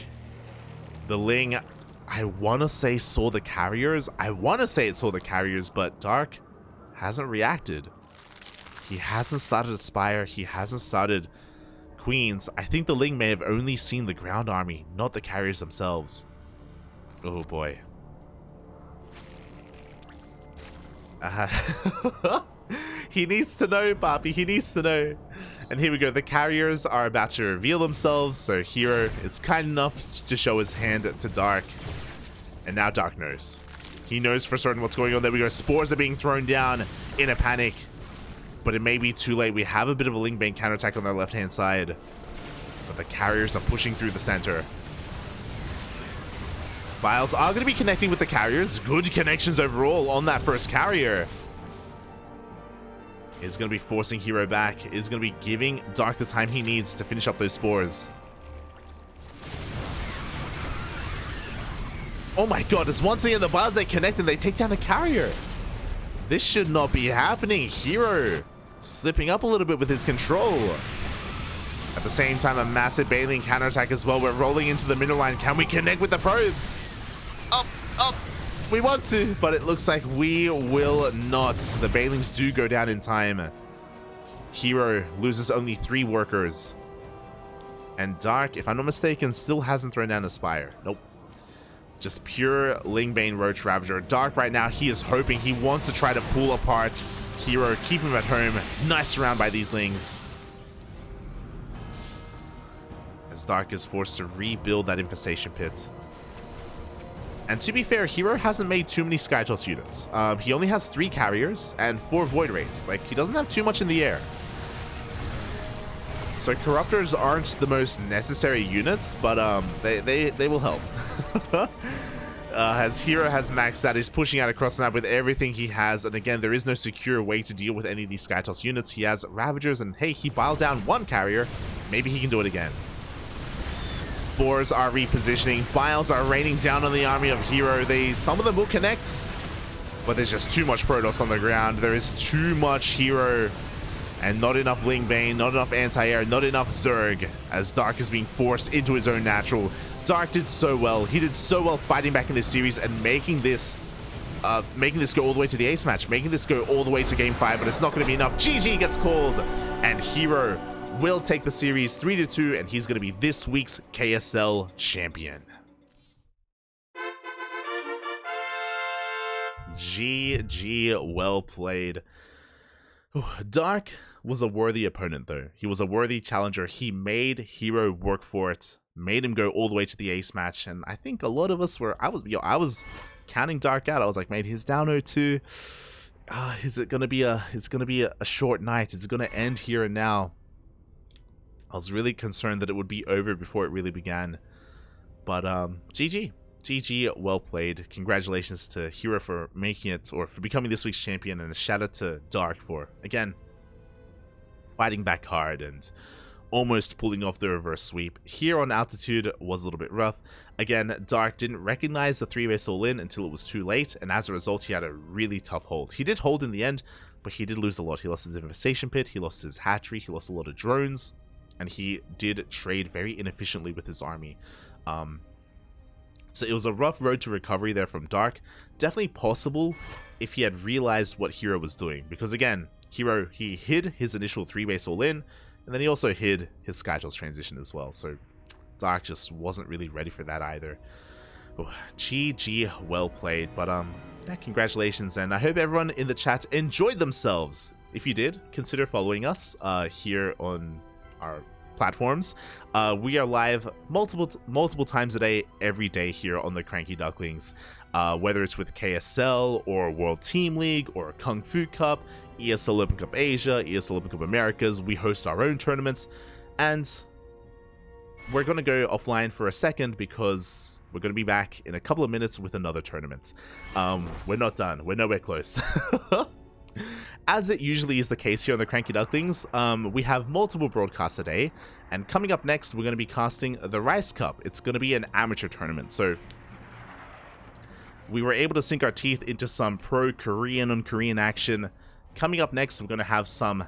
The Ling, I want to say saw the carriers, but Dark hasn't reacted. He hasn't started a Spire, he hasn't started Queens. I think the Ling may have only seen the ground army, not the carriers themselves. Oh boy. He needs to know, Bobby. He needs to know. And here we go. The carriers are about to reveal themselves. So herO is kind enough to show his hand to Dark. And now Dark knows. He knows for certain what's going on. There we go. Spores are being thrown down in a panic. But it may be too late. We have a bit of a Lingbane counterattack on their left-hand side. But the carriers are pushing through the center. Vials are going to be connecting with the carriers. Good connections overall on that first carrier. Is going to be forcing herO back. Is going to be giving Dark the time he needs to finish up those spores. Oh my god, as once again the Vials, they connect and they take down a carrier. This should not be happening. herO slipping up a little bit with his control. At the same time, a massive Baneling counterattack as well. We're rolling into the middle line. Can we connect with the probes? Up. We want to, but it looks like we will not. The Banelings do go down in time. herO loses only 3 workers. And Dark, if I'm not mistaken, still hasn't thrown down a Spire. Nope. Just pure Lingbane Roach Ravager. Dark right now, he is hoping, he wants to try to pull apart herO, keep him at home. Nice round by these Lings. As Dark is forced to rebuild that Infestation Pit. And to be fair, herO hasn't made too many Sky Toss units. He only has 3 carriers and 4 Void Rays. Like, he doesn't have too much in the air. So Corruptors aren't the most necessary units, but they will help. As herO has maxed out, he's pushing out across the map with everything he has, and again, there is no secure way to deal with any of these Sky Toss units. He has Ravagers, and hey, he biled down 1 carrier. Maybe he can do it again. Spores are repositioning. Biles are raining down on the army of herO. Some of them will connect, but there's just too much Protoss on the ground. There is too much herO. And not enough Lingbane, not enough anti-air, not enough Zerg, as Dark is being forced into his own natural. Dark did so well. He did so well fighting back in this series and making this go all the way to the ace match, making this go all the way to game 5, but it's not going to be enough. GG gets called, and herO will take the series 3-2, and he's going to be this week's KSL champion. GG, well played. Dark was a worthy opponent, though. He was a worthy challenger. He made herO work for it, made him go all the way to the ace match, and I think a lot of us were, I was counting Dark out. I was like, mate, he's down 0-2. Is it gonna be a short night? Is it gonna end here and now? I was really concerned that it would be over before it really began. But GG, well played. Congratulations to herO for making it, or for becoming this week's champion, and a shout out to Dark for, again, fighting back hard and almost pulling off the reverse sweep. Here on altitude was a little bit rough. Again, Dark didn't recognize the 3-base all-in until it was too late, and as a result, he had a really tough hold. He did hold in the end, but he did lose a lot. He lost his infestation pit, he lost his hatchery, he lost a lot of drones, and he did trade very inefficiently with his army. So it was a rough road to recovery there from Dark. Definitely possible if he had realized what herO was doing, because again, herO, he hid his initial 3-base all-in, and then he also hid his Skytoss transition as well, so Dark just wasn't really ready for that either. Oh, GG, well played. But yeah, congratulations, and I hope everyone in the chat enjoyed themselves. If you did, consider following us here on our platforms. We are live multiple times a day, every day here on the CranKy Ducklings, whether it's with KSL or World Team League or Kung Fu Cup, ESL Open Cup Asia, ESL Open Cup Americas. We host our own tournaments, and we're going to go offline for a second because we're going to be back in a couple of minutes with another tournament. We're not done. We're nowhere close. As it usually is the case here on the CranKy Ducklings, we have multiple broadcasts a day, and coming up next, we're going to be casting the Rice Cup. It's going to be an amateur tournament, so we were able to sink our teeth into some pro Korean on Korean action. Coming up next, we're going to have some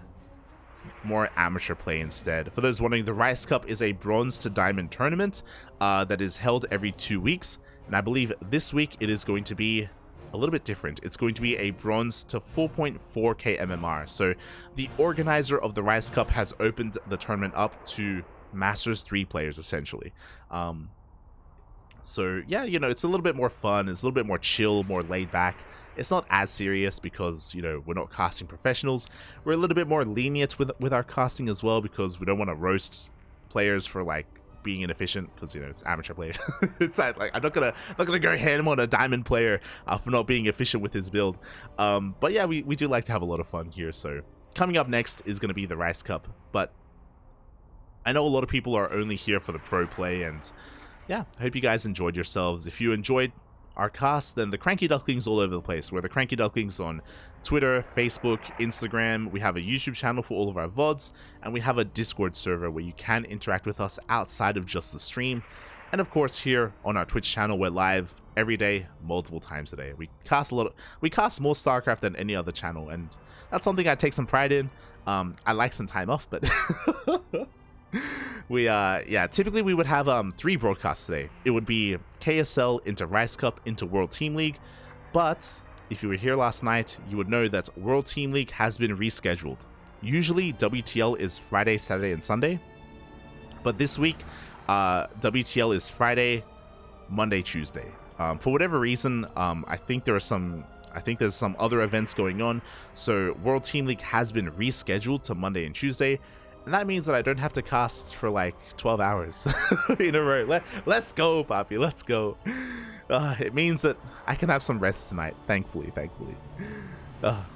more amateur play instead. For those wondering, the Rice Cup is a bronze to diamond tournament that is held every 2 weeks, and I believe this week it is going to be a little bit different. It's going to be a bronze to 4.4k MMR. So the organizer of the Rice Cup has opened the tournament up to Masters 3 players, essentially. So yeah, you know, it's a little bit more fun, it's a little bit more chill, more laid back. It's not as serious because, you know, we're not casting professionals. We're a little bit more lenient with our casting as well, because we don't want to roast players for like being inefficient, because, you know, it's amateur player. It's like I'm not gonna go ham on a diamond player for not being efficient with his build. But yeah, we do like to have a lot of fun here. So coming up next is going to be the Rice Cup, but I know a lot of people are only here for the pro play, and yeah, I hope you guys enjoyed yourselves. If you enjoyed our cast, then the CranKy Ducklings all over the place. We're the CranKy Ducklings on Twitter, Facebook, Instagram. We have a YouTube channel for all of our VODs, and we have a Discord server where you can interact with us outside of just the stream. And of course, here on our Twitch channel, we're live every day, multiple times a day. We cast more StarCraft than any other channel, and that's something I take some pride in. I like some time off, but yeah, typically we would have 3 broadcasts today. It would be KSL into Rice Cup into World Team League, but if you were here last night, you would know that World Team League has been rescheduled. Usually WTL is Friday, Saturday, and Sunday, but this week WTL is Friday, Monday, Tuesday. For whatever reason, I think there's some other events going on, so World Team League has been rescheduled to Monday and Tuesday. And that means that I don't have to cast for like 12 hours in a row. Let's go, Papi. Let's go. It means that I can have some rest tonight. Thankfully. But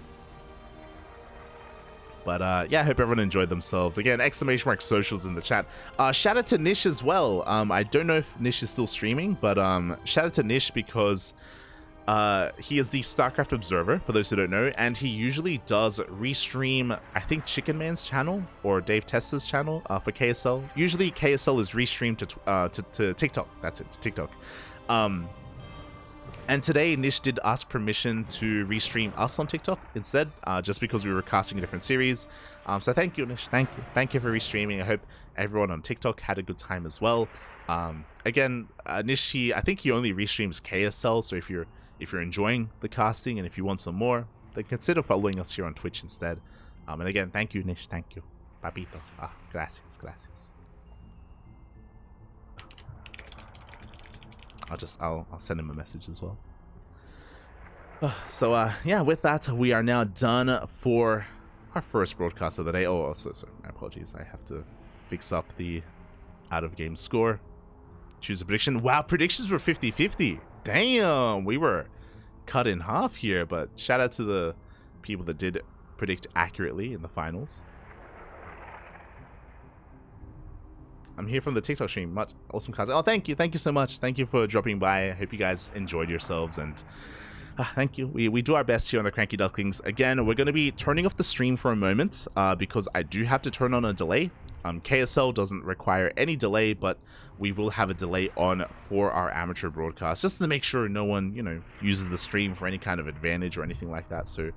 yeah, I hope everyone enjoyed themselves. Again, ! socials in the chat. Shout out to Nish as well. I don't know if Nish is still streaming, but shout out to Nish because he is the StarCraft Observer, for those who don't know, and he usually does restream, I think, Chicken Man's channel or Dave Testa's channel for KSL. Usually KSL is restreamed to TikTok. That's it, to TikTok. And today Nish did ask permission to restream us on TikTok instead, just because we were casting a different series. So thank you, Nish. Thank you for restreaming. I hope everyone on TikTok had a good time as well. Again, Nish, I think he only restreams KSL, so if you're enjoying the casting and if you want some more, then consider following us here on Twitch instead. And again, thank you, Nish. Thank you. Papito. Gracias. I'll send him a message as well. So yeah, with that, we are now done for our first broadcast of the day. Oh, also, sorry, my apologies. I have to fix up the out-of-game score. Choose a prediction. Wow, predictions were 50-50. Damn, we were cut in half here, but shout out to people that did predict accurately in the finals. I'm here from the TikTok stream. Much awesome cause. Oh, thank you so much. Thank you for dropping by. I hope you guys enjoyed yourselves, and thank you. We do our best here on the CranKy Ducklings. Again, we're going to be turning off the stream for a moment because I do have to turn on a delay. KSL doesn't require any delay, but we will have a delay on for our amateur broadcast, just to make sure no one, you know, uses the stream for any kind of advantage or anything like that. So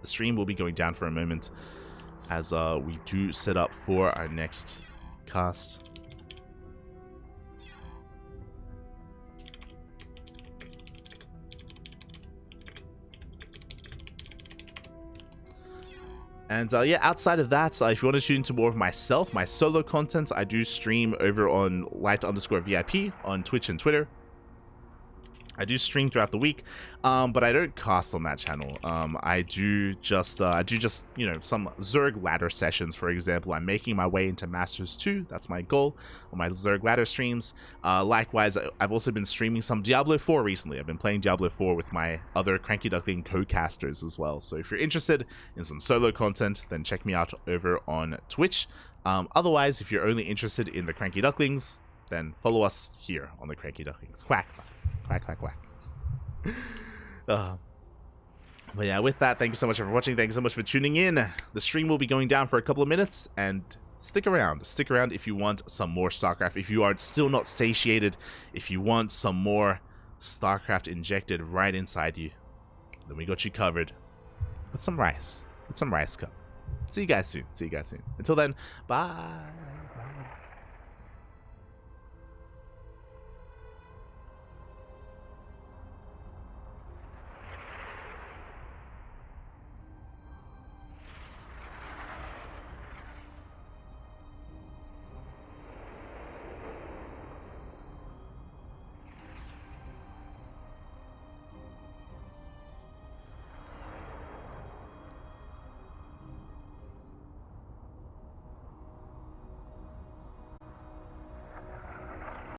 the stream will be going down for a moment as we do set up for our next cast. And yeah, outside of that, if you want to tune into more of myself, my solo content, I do stream over on light_VIP on Twitch and Twitter. I do stream throughout the week, but I don't cast on that channel. I do just you know, some Zerg ladder sessions. For example, I'm making my way into Masters 2. That's my goal on my Zerg ladder streams. Likewise, I've also been streaming some Diablo 4 recently. I've been playing Diablo 4 with my other CranKy Duckling co-casters as well. So if you're interested in some solo content, then check me out over on Twitch. Otherwise, if you're only interested in the CranKy Ducklings, then follow us here on the CranKy Ducklings. Quack. Quack, quack, quack. But yeah, with that, thank you so much for watching. Thank you so much for tuning in. The stream will be going down for a couple of minutes, and stick around. Stick around if you want some more StarCraft. If you are still not satiated, if you want some more StarCraft injected right inside you, then we got you covered. With some rice. With some rice cup. See you guys soon. Until then, bye.